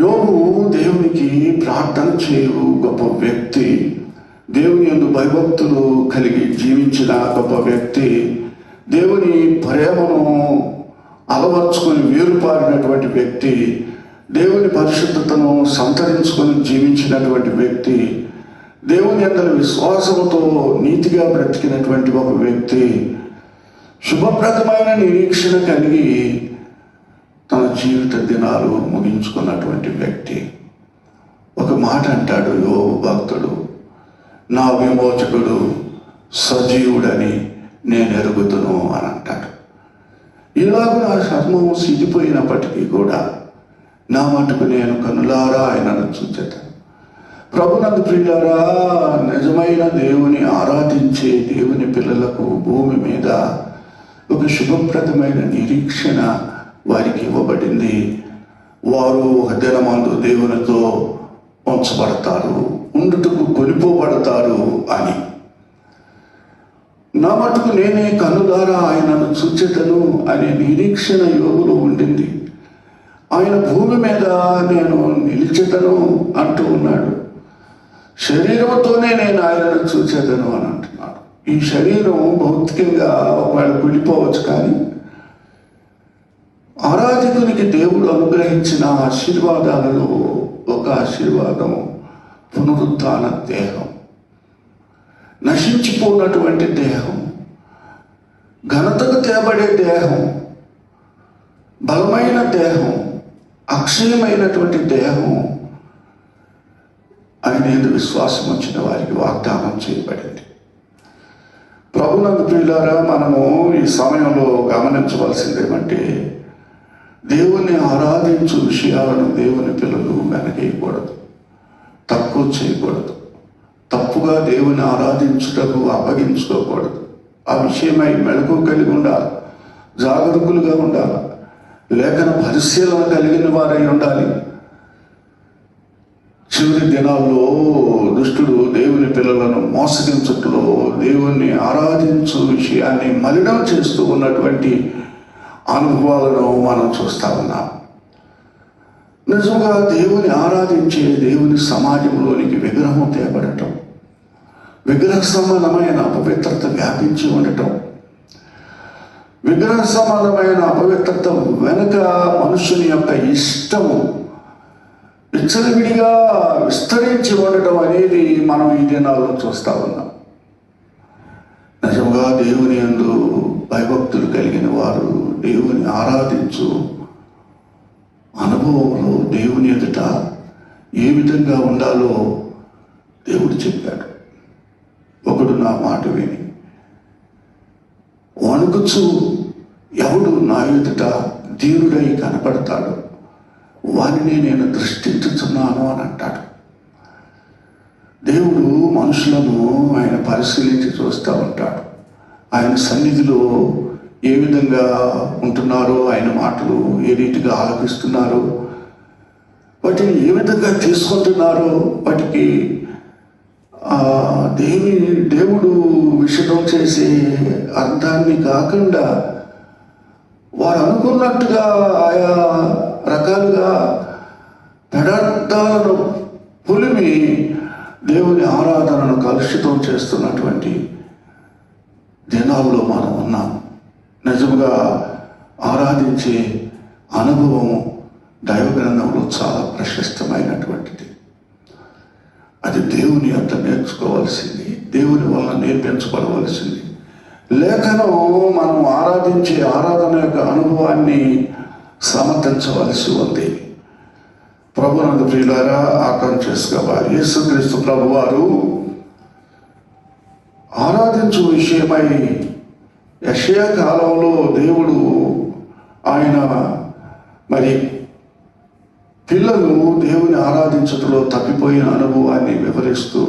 యోబు దేవునికి ప్రార్థన చేయు గొప్ప వ్యక్తి, దేవుని యందు భయభక్తులు కలిగి జీవించిన గొప్ప వ్యక్తి, దేవుని ప్రేమను అలవర్చుకొని వేరుపారినటువంటి వ్యక్తి, దేవుని పరిశుద్ధతను సంతరించుకొని జీవించినటువంటి వ్యక్తి, దేవుని యందు విశ్వాసంతో నీతిగా బ్రతికినటువంటి ఒక వ్యక్తి, శుభప్రదమైన నిరీక్షణ కలిగి తన జీవిత దినాలు ముగించుకున్నటువంటి వ్యక్తి. ఒక మాట అంటాడు యోబు భక్తుడు, నా విమోచకుడు సజీవుడని నేను ఎరుగుతును అని అంటాడు. ఇలాగ నా చర్మం సిగిపోయినప్పటికీ కూడా నా మటుకు నేను కనులారా ఆయనను చూచేతాను. ప్రభునందు ప్రియులారా, నిజమైన దేవుని ఆరాధించే దేవుని పిల్లలకు భూమి మీద ఒక శుభప్రదమైన నిరీక్షణ వారికి ఇవ్వబడింది. వారు ఒక దినమందు దేవునితో ఉంచబడతారు, ఉండుటకు కొనిపోబడతారు అని. నా మటుకు నేనే కనులారా ఆయనను చూచెదను అనే నిరీక్షణ యోగులో ఉండింది. ఆయన భూమి మీద నేను నిలిచెదను అంటూ ఉన్నాడు. శరీరంతోనే నేను ఆయనను చూచెదను అని అంటున్నాడు. ఈ శరీరం భౌతికంగా ఒకవేళ కుళ్ళిపోవచ్చు, కానీ ఆరాధకునికి దేవుడు అనుగ్రహించిన ఆశీర్వాదాలలో ఒక ఆశీర్వాదం పునరుత్థాన దేహం, నశించిపోయినటువంటి దేహం, ఘనతకు తేబడే దేహం, బలమైన దేహం, అక్షయమైనటువంటి దేహం ఆయన యందు విశ్వాసం వచ్చిన వారికి వాగ్దానం చేయబడింది. ప్రభునందు ప్రియులారా, మనము ఈ సమయంలో గమనించవలసింది ఏమంటే, దేవుణ్ణి ఆరాధించు విషయాలను దేవుని పిల్లలు వెనకేయకూడదు, తక్కువ చేయకూడదు, తప్పుగా దేవుని ఆరాధించుటకు అప్పగించుకోకూడదు. ఆ విషయమై మెళకువ కలిగి ఉండాలి, జాగరూకులుగా ఉండాలి, లేఖన పరిశీలన కలిగిన వారై ఉండాలి. చివరి దినాల్లో దుష్టుడు దేవుని పిల్లలను మోసగించుట్లో దేవుణ్ణి ఆరాధించు విషయాన్ని మలినం చేస్తూ ఉన్నటువంటి అనుభవాలను మనం చూస్తా ఉన్నాం. నిజంగా దేవుని ఆరాధించే దేవుని సమాజంలోనికి విగ్రహం తేబడటం, విగ్రహ సమానమైన అపవిత్రత వ్యాపించి ఉండటం, విగ్రహ సమానమైన అపవిత్రత వెనుక మనుషుని యొక్క ఇష్టము విచ్చలవిడిగా విస్తరించి ఉండటం అనేది మనం ఈ దినాల్లో చూస్తా ఉన్నాం. నిజంగా దేవుని యందు భయభక్తులు కలిగిన వారు దేవుని ఆరాధించు అనుభవంలో దేవుని ఎదుట ఏ విధంగా ఉండాలో దేవుడు చెప్పాడు. ఒకడు నా మాట విని వణుకుచు ఎవడు నా ఎదుట ధీరుడై కనపడతాడు వారిని నేను దృష్టించుతున్నాను అని అంటాడు. దేవుడు మనుషులను ఆయన పరిశీలించి చూస్తూ ఉంటాడు. ఆయన సన్నిధిలో ఏ విధంగా ఉంటున్నారో, ఆయన మాటలు ఏ రీతిగా ఆలపిస్తున్నారో, వాటిని ఏ విధంగా తీసుకుంటున్నారో, వాటికి దేవుడు విషదం చేసే అర్థాన్ని కాకుండా వారు అనుకున్నట్టుగా ఆయా రకాలుగా పెడార్థాలను పులిమి దేవుని ఆరాధనను కలుషితం చేస్తున్నటువంటి దినాల్లో మనం ఉన్నాం. నిజంగా ఆరాధించే అనుభవం దైవ గ్రంథంలో చాలా ప్రశస్తమైనటువంటిది. అది దేవుని అంత నేర్చుకోవాల్సింది, దేవుని వల్ల నేర్పించబడవలసింది. లేఖనం మనం ఆరాధించే ఆరాధన యొక్క అనుభవాన్ని సమర్థించవలసి ఉంది. ప్రభునందు ప్రియులారా, ఆకాంక్ష చేసుకోవాలి. యేసుక్రీస్తు ప్రభువారు ఆరాధించు విషయమై యెషయా కాలంలో దేవుడు ఆయన మరి పిల్లలు దేవుని ఆరాధించడంలో తప్పిపోయిన అనుభవాన్ని వివరిస్తూ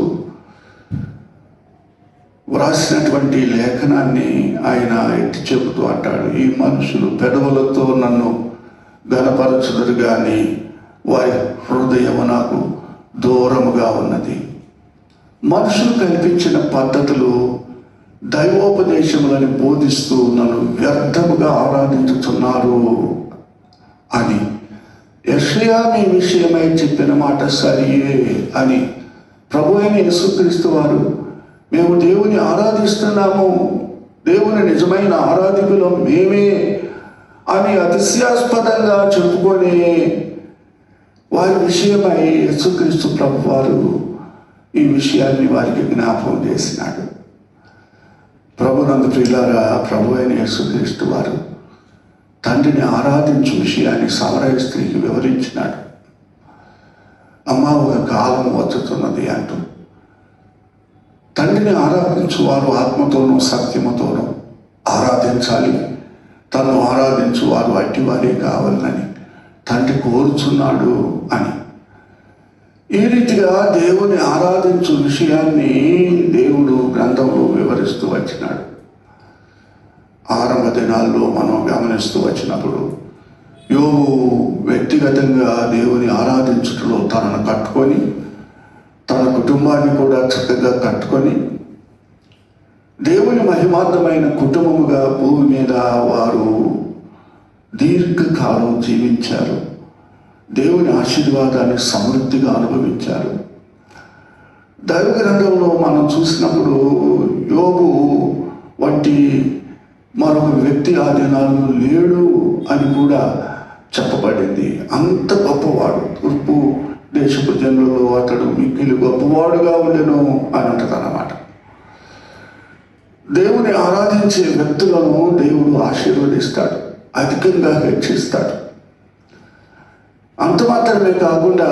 వ్రాసినటువంటి లేఖనాన్ని ఆయన ఎత్తి చెబుతూ అంటాడు, ఈ మనుషులు పెదవులతో నన్ను గణపరచుదురు కానీ వారి హృదయము నాకు దూరముగా ఉన్నది. మనుషులు కల్పించిన పద్ధతులు దైవోపదేశములని బోధిస్తూ నన్ను వ్యర్థముగా ఆరాధించుతున్నారు అని యెషయా మీ విషయమై చెప్పిన మాట సరియే అని ప్రభు అయిన యేసుక్రీస్తు వారు మేము దేవుని ఆరాధిస్తున్నాము, దేవుని నిజమైన ఆరాధికులం మేమే అని అతిశయాస్పదంగా చెప్పుకొని వారి విషయమై యేసుక్రీస్తు ప్రభు వారు ఈ విషయాన్ని వారికి జ్ఞాపకం చేసినాడు. ప్రభునందు ప్రియులారా, ప్రభు అయిన యేసుక్రీస్తు వారు తండ్రిని ఆరాధించు విషయాన్ని సమరయ స్త్రీకి వివరించినాడు. అమ్మ, ఒక కాలం వచ్చుతున్నది అంటూ తండ్రిని ఆరాధించు వారు ఆత్మతోనూ సత్యముతోనూ ఆరాధించాలి, తను ఆరాధించు వారు అట్టివారే కావాలని తండ్రి కోరుచున్నాడు అని. ఈ రీతిగా దేవుని ఆరాధించు విషయాన్ని దేవుడు గ్రంథంలో వివరిస్తూ వచ్చినాడు. ఆరంభ దినాల్లో మనం గమనిస్తూ వచ్చినప్పుడు యోబు వ్యక్తిగతంగా దేవుని ఆరాధించుటలో తనను కట్టుకొని తన కుటుంబాన్ని కూడా చక్కగా కట్టుకొని దేవుని మహిమార్థమైన కుటుంబముగా భూమి మీద వారు దీర్ఘకాలం జీవించారు. దేవుని ఆశీర్వాదాన్ని సమృద్ధిగా అనుభవించారు. దైవ గ్రంథంలో మనం చూసినప్పుడు యోబు వంటి మరొక వ్యక్తి ఆ దినాల్లో లేడు అని కూడా చెప్పబడింది. అంత గొప్పవాడు, తూర్పు దేశపు జనులలో అతడు మిక్కిలి గొప్పవాడుగా ఉండెను అని అంటదన్నమాట. దేవుని ఆరాధించే వ్యక్తులను దేవుడు ఆశీర్వదిస్తాడు, అధికంగా హెచ్చిస్తాడు. అంత మాత్రమే కాకుండా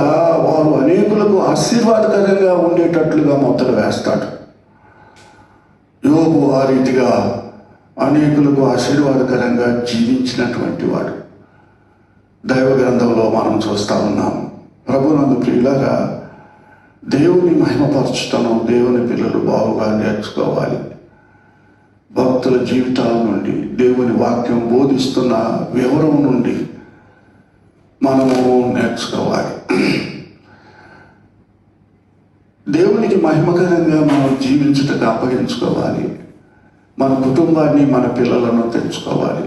వారు అనేకులకు ఆశీర్వాదకరంగా ఉండేటట్లుగా మొదలు వేస్తాడు. యోబు ఆ రీతిగా అనేకులకు ఆశీర్వాదకరంగా జీవించినటువంటి వాడు దైవ గ్రంథంలో మనం చూస్తూ ఉన్నాం. ప్రభునందు ప్రియులారా, దేవుని మహిమపరచుటను దేవుని పిల్లలు బాగుగా నేర్చుకోవాలి. భక్తుల జీవితాల నుండి, దేవుని వాక్యం బోధిస్తున్న వివరం నుండి మనము నేర్చుకోవాలి. దేవునికి మహిమకరంగా మనం జీవించుటకు అప్పగించుకోవాలి. మన కుటుంబాన్ని, మన పిల్లలను తెచ్చుకోవాలి.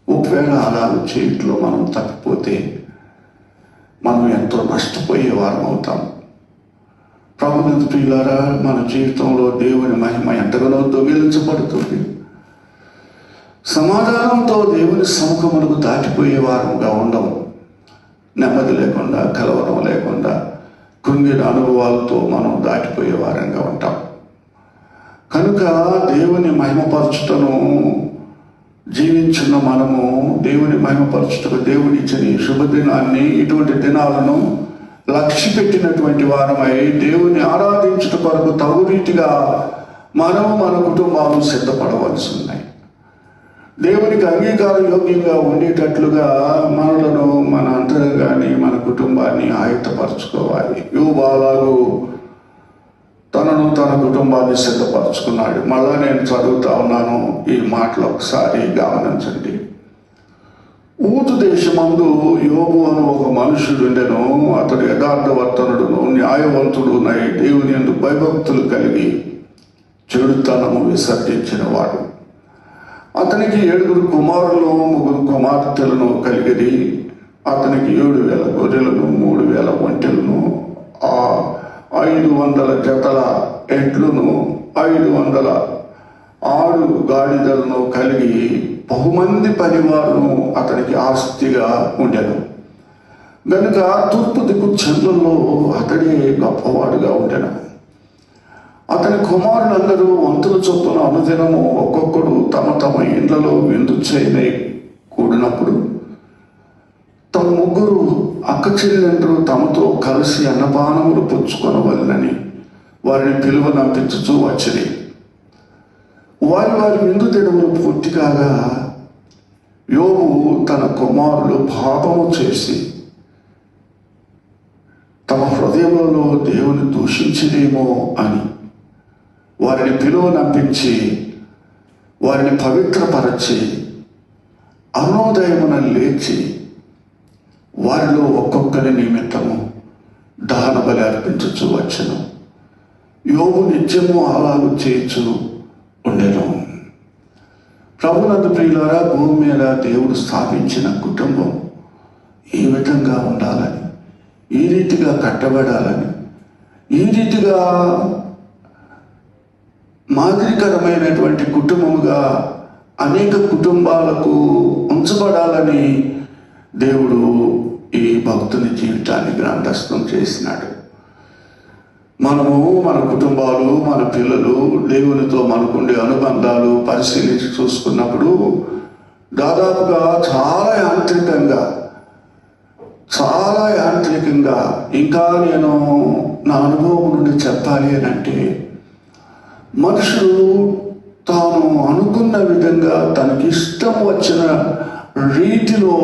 ఒకవేళ అలా చేయట్లో మనం తప్పిపోతే మనం ఎంతో నష్టపోయే వారం అవుతాం. ప్రభునందు ప్రియులారా, మన జీవితంలో దేవుని మహిమ ఎంతగానో దొంగిలించబడుతుంది. సమాధానంతో దేవుని సముఖమునకు దాటిపోయే వారముగా ఉండము. నెమ్మది లేకుండా, కలవరం లేకుండా, కృంగిన అనుభవాలతో మనం దాటిపోయే వారంగా ఉంటాం. కనుక దేవుని మహిమపరచుటను జీవించున్న మనము దేవుని మహిమపరచుటకు దేవుని ఇచ్చిన ఈ శుభదినాన్ని, ఇటువంటి దినాలను లక్ష్య పెట్టినటువంటి వారమై దేవుని ఆరాధించుట కొరకు తగు రీతిగా మనము మన కుటుంబాలు సిద్ధపడవలసి ఉన్నాయి. దేవునికి అంగీకార యోగ్యంగా ఉండేటట్లుగా మనలను, మన అంతరంగాన్ని, మన కుటుంబాన్ని ఆయుత్తపరచుకోవాలి. యోబాలాగు తనను, తన కుటుంబాన్ని సిద్ధపరచుకున్నాడు. మళ్ళా నేను చదువుతా ఉన్నాను, ఈ మాటలు ఒకసారి గమనించండి. ఊతు దేశమందు యోబు అను ఒక మనుషుడుండెను. అతడు యథార్థవర్తనుడును, న్యాయవంతుడునై దేవుని యందు భయభక్తులు కలిగి చెడుతనము విసర్జించిన వాడు. అతనికి 7 కుమారులు 3 కుమార్తెలను కలిగిరి. అతనికి 7,000 గొర్రెలను 3,000 ఒంటెలను 500 జతల ఎడ్లను 500 ఆడు గాడిదలను కలిగి బహుమంది పనివారును అతనికి ఆస్తిగా ఉండెను. గనుక తూర్పు దిక్కు చంద్రుల్లో అతడే గొప్పవాడుగా ఉండెను. అతని కుమారులందరూ వంతుల చొప్పున అనుదినము ఒక్కొక్కడు తమ తమ ఇండ్లలో విందు చేయనై కూడినప్పుడు తమ 3 అక్క చెల్లెండ్రు తమతో కలిసి అన్నపానములు పుచ్చుకొనవలెనని వారిని పిలువనంపించుచూ వచ్చిరి. వారి విందు దినములు పూర్తి కాగా యోబు తన కుమారులు పాపము చేసి తమ హృదయంలో దేవుని దూషించలేమో అని వారిని పిలువనంపించి వారిని పవిత్రపరచి అరుణోదయమున లేచి వారిలో ఒక్కొక్కరి నిమిత్తము దహన బలి అర్పించుచు వచ్చెను. యోబు నిత్యము అలాగు చేయించు ఉండెను. ప్రభునందు ప్రియులారా, భూమి మీద దేవుడు స్థాపించిన కుటుంబం ఈ విధంగా ఉండాలని, ఈ రీతిగా కట్టబడాలని, ఈ రీతిగా మాదిరికరమైనటువంటి కుటుంబముగా అనేక కుటుంబాలకు ఉంచబడాలని దేవుడు ఈ భక్తుని జీవితాన్ని గ్రంథస్థం చేసినాడు. మనము మన కుటుంబాలు, మన పిల్లలు, దేవునితో మనకుండే అనుబంధాలు పరిశీలించి చూసుకున్నప్పుడు దాదాపుగా చాలా యాంత్రికంగా ఇంకా నేను నా అనుభవం నుండి చెప్పాలి అని అంటే, మనుషులు తాను అనుకున్న విధంగా తనకిష్టం వచ్చిన రీతిలో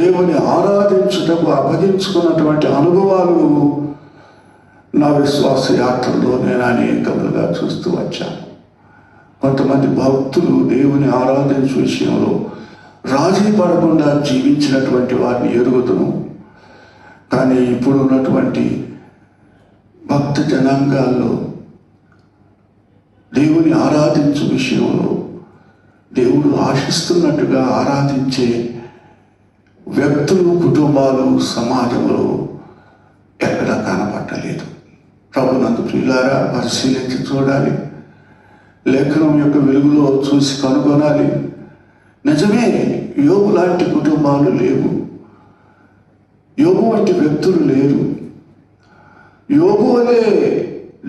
దేవుని ఆరాధించుటకు అప్పగించుకున్నటువంటి అనుభవాలు నా విశ్వాస యాత్రలో నేను అనేకములుగా చూస్తూ వచ్చాను. కొంతమంది భక్తులు దేవుని ఆరాధించే విషయంలో రాజీ పడకుండా జీవించినటువంటి వారిని ఎరుగుతును. కానీ ఇప్పుడు ఉన్నటువంటి భక్త జనాంగాల్లో దేవుని ఆరాధించే విషయంలో దేవుడు ఆశిస్తున్నట్టుగా ఆరాధించే వ్యక్తులు, కుటుంబాలు సమాజంలో ఎక్కడ కనపట్టలేదు. ప్రభునందు ప్రియులారా, పరిశీలించి చూడాలి. లేఖనం యొక్క వెలుగులో చూసి కనుగొనాలి. నిజమే, యోబు లాంటి కుటుంబాలు లేవు, యోబు వంటి వ్యక్తులు లేరు. యోబు వలె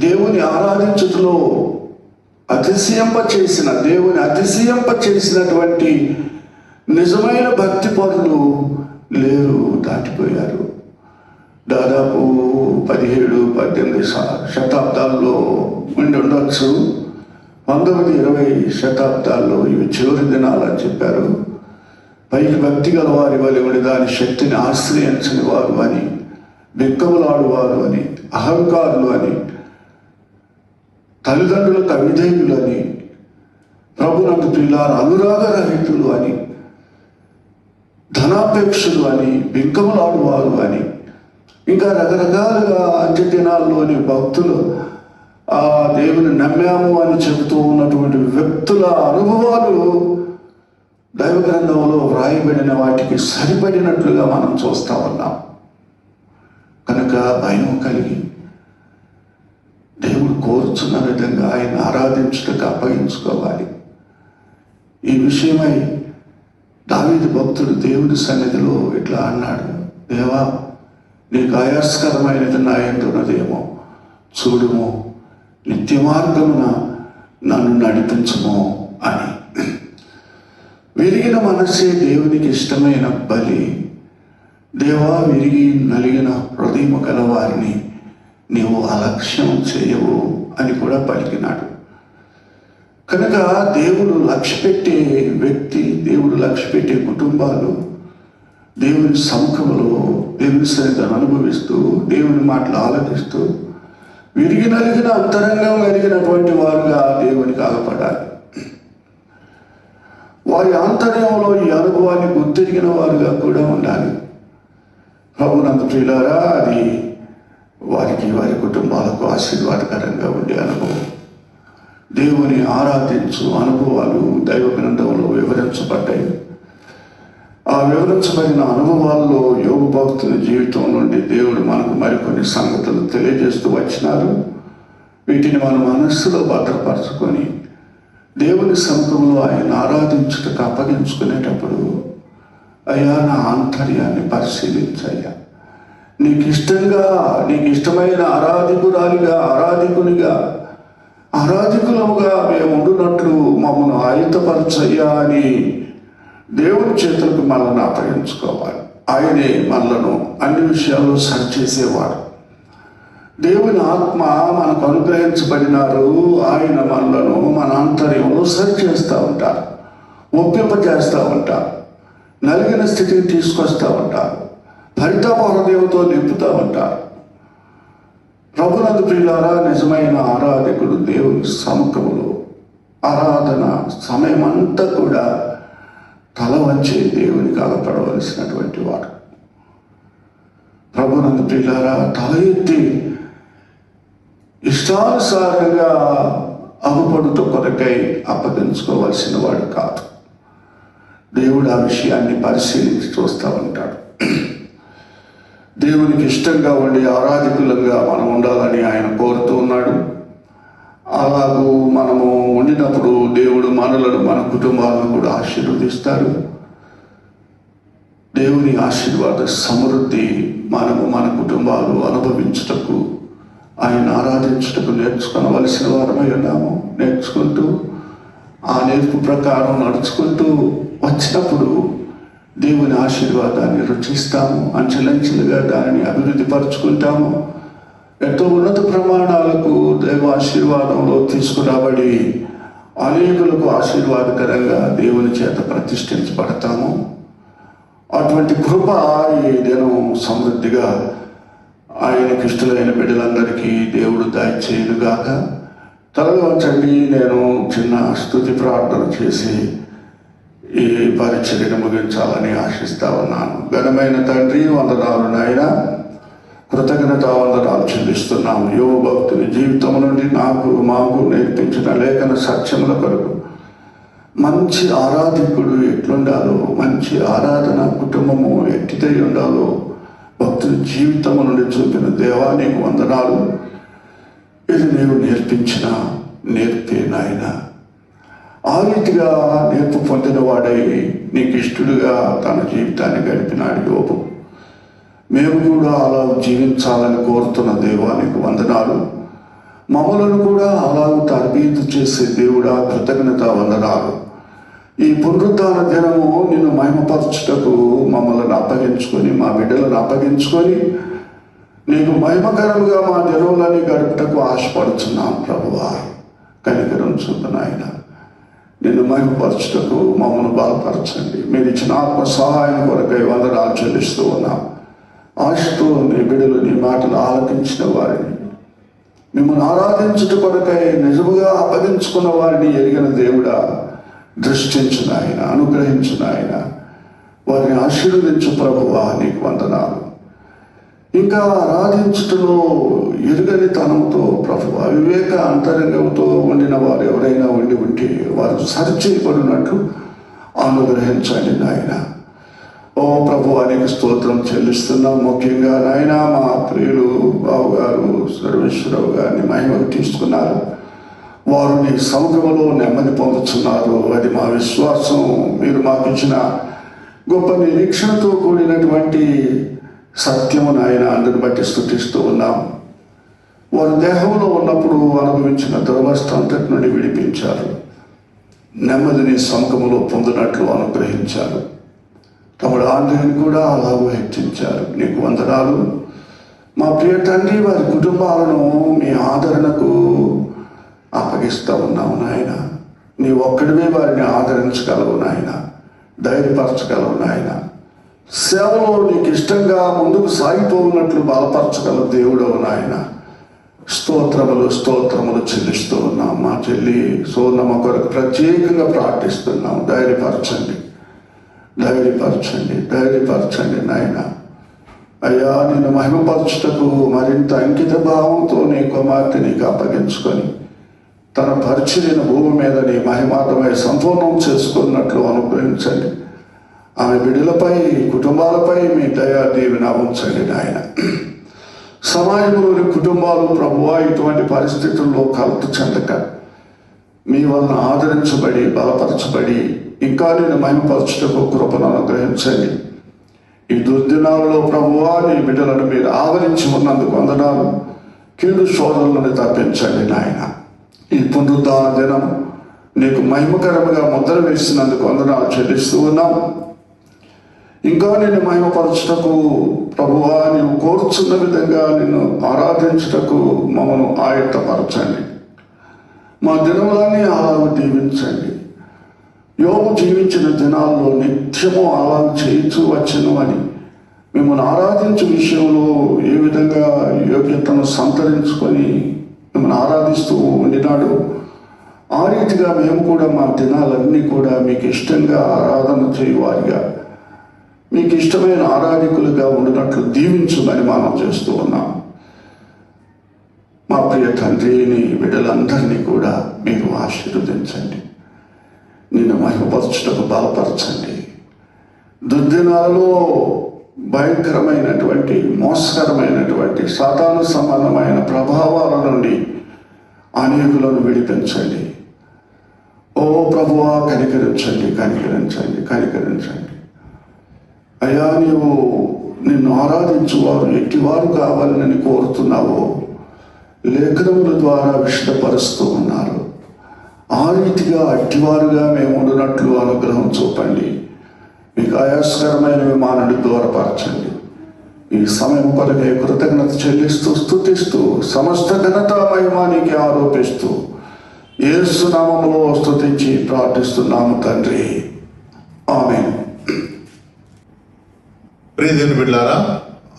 దేవుని ఆరాధించుటలో దేవుని అతిశయింప చేసినటువంటి నిజమైన భక్తి పరులు లేరు, దాటిపోయారు. దాదాపు 17-18 శతాబ్దాల్లో ఉండి ఉండొచ్చు. 19-20 శతాబ్దాల్లో ఇవి చివరి దినాలని చెప్పారు. పైకి భక్తి గల వారి వలె ఉండి దాని శక్తిని ఆశ్రయించని వారు అని, బిక్కములాడువారు అని, అహంకారులు అని, తల్లిదండ్రులకు అవిధేయులు అని, ప్రభునందు ప్రియులారా అనురాగరహితులు అని, ధనాపేక్షలు అని, బింకములాడువారు అని, ఇంకా రకరకాలుగా అంత్య దినాల్లోని భక్తులు ఆ దేవుని నమ్మాము అని చెబుతూ ఉన్నటువంటి వ్యక్తుల అనుభవాలు దైవ గ్రంథంలో వ్రాయబడిన వాటికి సరిపడినట్లుగా మనం చూస్తా ఉన్నాం. కనుక భయం కలిగి దేవుడు కోరుచున్న విధంగా ఆయన ఆరాధించుటకు అప్పగించుకోవాలి. ఈ విషయమై దావీదు భక్తుడు దేవుడి సన్నిధిలో ఇట్లా అన్నాడు, దేవా, నీకు ఆయాస్కరమైనది నా యందున్నదేమో చూడుము, నిత్య మార్గమున నన్ను నడిపించుము అని. విరిగిన మనసే దేవునికి ఇష్టమైన బలి. దేవా, విరిగి నలిగిన హృదయము గల వారిని నీవు అలక్ష్యం చేయవు అని కూడా పలికినాడు. కనుక దేవుడు లక్ష్యపెట్టే వ్యక్తి, దేవుడు లక్ష్యపెట్టే కుటుంబాలు దేవుని సముఖంలో దేవుని సన్నిధిని అనుభవిస్తూ దేవుని మాటలు ఆలకిస్తూ విరిగి నలిగిన అంతరంగం కలిగినటువంటి వారుగా దేవునికి ఆగపడాలి. వారి ఆంతర్యంలో ఈ అనుభవాన్ని గుర్తిరిగిన వారుగా కూడా ఉండాలి. ప్రభునందు ప్రియులారా, అది వారికి వారి కుటుంబాలకు ఆశీర్వాదకరంగా ఉండే అనుభవం. దేవుని ఆరాధించు అనుభవాలు దైవ గ్రంథంలో వివరించబడ్డాయి. ఆ వివరించబడిన అనుభవాల్లో యోగు భక్తుని జీవితం నుండి దేవుడు మనకు మరికొన్ని సంగతులు తెలియజేస్తూ వచ్చినారు. వీటిని మన మనస్సులో భద్రపరచుకొని దేవుని సముఖంలో ఆయన ఆరాధించుటకు అప్పగించుకునేటప్పుడు, అయ్యా నా ఆంతర్యాన్ని పరిశీలించయ్యా, నీకు ఇష్టమైన ఆరాధికులముగా మేము ఉండునట్లు మమ్మల్ని ఆయుధపరచయ్యా అని దేవుని చేతులకు మనల్ని అప్పగించుకోవాలి. ఆయనే మనలను అన్ని విషయాల్లో సరిచేసేవాడు. దేవుని ఆత్మ మనకు అనుగ్రహించబడినారు. ఆయన మనలను మన ఆంతర్యంలో సరిచేస్తూ ఉంటారు, ఒప్పింపజేస్తూ ఉంటారు, నలిగిన స్థితిని తీసుకొస్తూ ఉంటారు, పరితాప హృదయంతో నింపుతూ ఉంటారు. ప్రభునందు ప్రియులారా, నిజమైన ఆరాధకుడు దేవుని సముఖములో ఆరాధన సమయమంతా కూడా తల వంచి దేవునికి అగపడవలసినటువంటి వాడు. ప్రభునందు ప్రియులారా, తల ఎత్తి ఇష్టానుసారంగా అగుపడుతూ కొరకై అప్పగించుకోవలసిన వాడు కాదు. దేవుడు ఆ విషయాన్ని పరిశీలించి చూస్తూ ఉంటాడు. దేవునికి ఇష్టంగా ఉండి ఆరాధకులంగా మనం ఉండాలని ఆయన కోరుతూ ఉన్నాడు. అలాగూ మనము ఉండినప్పుడు దేవుడు మనలను, మన కుటుంబాలను కూడా ఆశీర్వదిస్తాడు. దేవుని ఆశీర్వాద సమృద్ధి మనము మన కుటుంబాలు అనుభవించుటకు, ఆయన ఆరాధించుటకు నేర్చుకోవలసిన వారమై ఉన్నాము. నేర్చుకుంటూ ఆ నేర్పు ప్రకారం నడుచుకుంటూ వచ్చినప్పుడు దేవుని ఆశీర్వాదాన్ని రుచిస్తాము. అంచెలంచెలుగా దానిని అభివృద్ధి పరుచుకుంటాము. ఎంతో ఉన్నత ప్రమాణాలకు దైవ ఆశీర్వాదంలో తీసుకురాబడి అనేకులకు ఆశీర్వాదకరంగా దేవుని చేత ప్రతిష్ఠించబడతాము. అటువంటి కృప ఈ దినం సమృద్ధిగా ఆయనకి ఇష్టలైన బిడ్డలందరికీ దేవుడు దయచేయునుగాక. తలలు వంచండి. నేను చిన్న స్తుతి ప్రార్థన చేసి ఈ పరిచర్యను ముగించాలని ఆశిస్తా ఉన్నాను. ఘనమైన తండ్రి, వందనాలు నాయన, కృతజ్ఞత వందనాలు చెల్లిస్తున్నాము. యువ భక్తుని జీవితం నుండి మాకు నేర్పించిన లేఖన సత్యముల కొరకు మంచి ఆరాధికుడు ఎట్లుండాలో, మంచి ఆరాధన కుటుంబము ఎట్టిదై ఉండాలో భక్తుని జీవితం నుండి చూపిన దేవా నీకు వందనాలు. ఇది నీవు నేర్పించిన నేర్పే నాయన. ఆ రీతిగా నేర్పు పొందిన వాడై నీకు ఇష్టడుగా తన జీవితాన్ని గడిపినాడు యోబు. మేము కూడా అలా జీవించాలని కోరుతున్న దేవానికి వందనాలు. మమ్మలను కూడా అలాగూ తరబీదు చేసే దేవుడా కృతజ్ఞత వందనాలు. ఈ పునరుద్ధాన దినము నిన్ను మహిమపరచుటకు మమ్మల్ని అప్పగించుకొని, మా బిడ్డలను అప్పగించుకొని నీకు మహిమకరంగా మా దినములని గడుపుటకు ఆశపడుతున్నాం. ప్రభువా కనికరం చూపు నాయన. నిన్ను మహిమపరచుటకు మమ్మల్ని బలపరచండి. మీరు ఇచ్చిన ఆత్మ సహాయం కొరకై వందనాలు చెల్లిస్తూ ఉన్నాం. ఆశతో నీ బిడ్డలు నీ మాటలు ఆలకించిన వారిని, మిమ్మల్ని ఆరాధించుట కొరకై నిజముగా అప్పగించుకున్న వారిని ఎరిగిన దేవుడా దృష్టించిన ఆయన, అనుగ్రహించిన ఆయన, వారిని ఆశీర్వదించు ప్రభువా నీకు వందనాలు. ఇంకా ఆరాధించుటలో ఎరుగని తనంతో ప్రభువా అవివేక అంతరంగంతో ఉండిన వారు ఎవరైనా ఉంటే వారు సరిచేయబడినట్లు అనుగ్రహించండి నాయన. ఓ ప్రభు అనేక స్తోత్రం చెల్లిస్తున్నాం. ముఖ్యంగా నాయన మా ప్రియులు బావుగారు సర్వేశ్వరరావు గారిని మహిమకు తీసుకున్నారు. వారు నీ సముఖంలో నెమ్మది పొందుతున్నారు. అది మా విశ్వాసం. మీరు మాకు ఇచ్చిన గొప్ప నిరీక్షణతో కూడినటువంటి సత్యము నాయన, అందుని బట్టి స్తుతిస్తూ ఉన్నాం. వారు దేహంలో ఉన్నప్పుడు అనుభవించిన దురవస్థ అంతటి నుండి విడిపించారు. నెమ్మదిని సముఖములో పొందినట్లు అనుగ్రహించారు. తమడు ఆంధ్రని కూడా అలాగూ హెచ్చించారు. నీకు వందనాలు. మా ప్రియ తండ్రి, వారి కుటుంబాలను మీ ఆదరణకు అప్పగిస్తూ ఉన్నావు నాయన. నీ ఒక్కడివే వారిని ఆదరించగలవు నాయన, ధైర్యపరచగలవు నాయన. సేవలో నీకు ఇష్టంగా ముందుకు సాగిపోఉన్నట్లు బలపరచగలవు దేవుడవు నాయన. స్తోత్రములు చెల్లిస్తూ ఉన్నాం. మా చెల్లి సోనమ్మ కొరకు ప్రత్యేకంగా ప్రార్థిస్తున్నాం. ధైర్యపరచండి నాయన. అయ్యా నిన్ను మహిమపరచుటకు మరింత అంకిత భావంతో నీ కుమార్తె నీకు అప్పగించుకొని తన పరిచర్యను భూమి మీద నీ మహిమార్థమై సంపూర్ణం చేసుకున్నట్లు అనుగ్రహించండి. ఆమె బిడ్డలపై, కుటుంబాలపై మీ దయా దీవెన ఉంచండి నాయన. సమాజంలోని కుటుంబాలు ప్రభువా ఇటువంటి పరిస్థితుల్లో కలత చెందక మీ వలన ఆదరించబడి, బలపరచబడి ఇంకా నేను మహిమపరచుటకు కృపను అనుగ్రహించండి. ఈ దుర్దినాలలో ప్రభువా నీ బిడ్డలను మీరు ఆవరించి ఉన్నందుకు వందనాలు. కీడు శోధనలను తప్పించండి నాయన. ఈ పునరుద్ధాన దినం నీకు మహిమకరముగా ముద్ర వేసినందుకు వందనాలు చెల్లిస్తూ ఉన్నాం. ఇంకా నేను మహిమపరచుటకు ప్రభువా నీవు కోరుచున్న విధంగా నిన్ను ఆరాధించుటకు మమ్మను ఆయత్తపరచండి. మా దినములన్నీ అలాగ దీవించండి. యోగు జీవించిన దినాల్లో నిత్యము అలాగ చేయించు వచ్చను అని మిమ్మల్ని ఆరాధించే విషయంలో ఏ విధంగా యోగ్యతను సంతరించుకొని మిమ్మల్ని ఆరాధిస్తూ ఉండినాడు, ఆ రీతిగా మేము కూడా మా దినాలన్నీ కూడా మీకు ఇష్టంగా ఆరాధన చేయువారిగా, మీకు ఇష్టమైన ఆరాధికులుగా ఉండినట్లు దీవించమని మనం చేస్తూ ఉన్నాం. మా ప్రియ తండ్రిని బిడ్డలందరినీ కూడా మీరు ఆశీర్వదించండి. నిన్ను మహిమపరచుటకు బలపరచండి. దుర్దినాలలో భయంకరమైనటువంటి, మోసకరమైనటువంటి, సాతాను సంబంధమైన ప్రభావాల నుండి అనేకులను విడిపించండి. ఓ ప్రభువా కనికరించండి, కనికరించండి, కనికరించండి. అయ్యా నీవు నిన్ను ఆరాధించువారు ఎట్టివారు కావాలని కోరుతున్నావో లేఖనముల ద్వారా విషదపరుస్తూ ఉన్నారు. ఆ రీతిగా అట్టివారుగా మేము ఉండినట్లు అనుగ్రహం చూపండి. మీకు ఆయాస్కరమైనవి మా నుండి దూరపరచండి. ఈ సమయం కొరకే కృతజ్ఞత చెల్లిస్తూ, స్తుతిస్తూ, సమస్త ఘనత మహిమానికి ఆరోపిస్తూ యేసు నామములో స్తుతించి ప్రార్థిస్తున్నాము తండ్రి, ఆమేన్. ప్రియదేవుని బిడ్డలారా,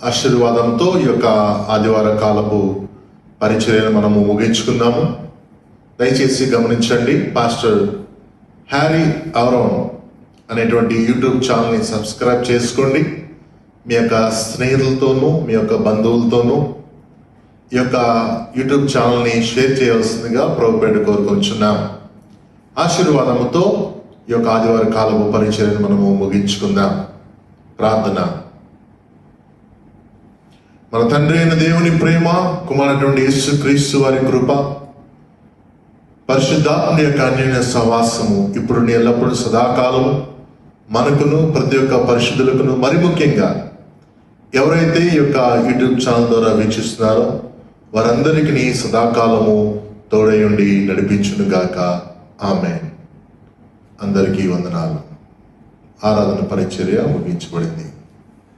ఆశీర్వాదంతో ఈ యొక్క ఆదివార కాలపు పరిచర్యను మనము ముగించుకుందాము. దయచేసి గమనించండి, పాస్టర్ హ్యారీ అవరోన్ అనేటువంటి యూట్యూబ్ ఛానల్ని సబ్స్క్రైబ్ చేసుకోండి. మీ యొక్క స్నేహితులతోనూ, మీ యొక్క బంధువులతోనూ ఈ యొక్క యూట్యూబ్ ఛానల్ని షేర్ చేయవలసిందిగా ప్రభుపేట కోరుకొంచున్నాం. ఆశీర్వాదముతో ఈ యొక్క ఆదివార కాలపు పరిచర్యను మనము ముగించుకుందాం. ప్రార్థన. మన తండ్రి అయిన దేవుని ప్రేమ, కుమారుడైనటువంటి యేసుక్రీస్తు వారి కృప, పరిశుద్ధాత్మ యొక్క అన్యోన్య సహవాసము ఇప్పుడు ఎల్లప్పుడూ సదాకాలము మనకును, ప్రతి ఒక్క పరిశుద్ధులకును, మరి ముఖ్యంగా ఎవరైతే ఈ యొక్క యూట్యూబ్ ఛానల్ ద్వారా వీక్షిస్తున్నారో వారందరికీ సదాకాలము తోడై ఉండి నడిపించును గాక. ఆమేన్. అందరికీ వందనాలు. ఆరాధన పరిచర్య ముగించబడింది.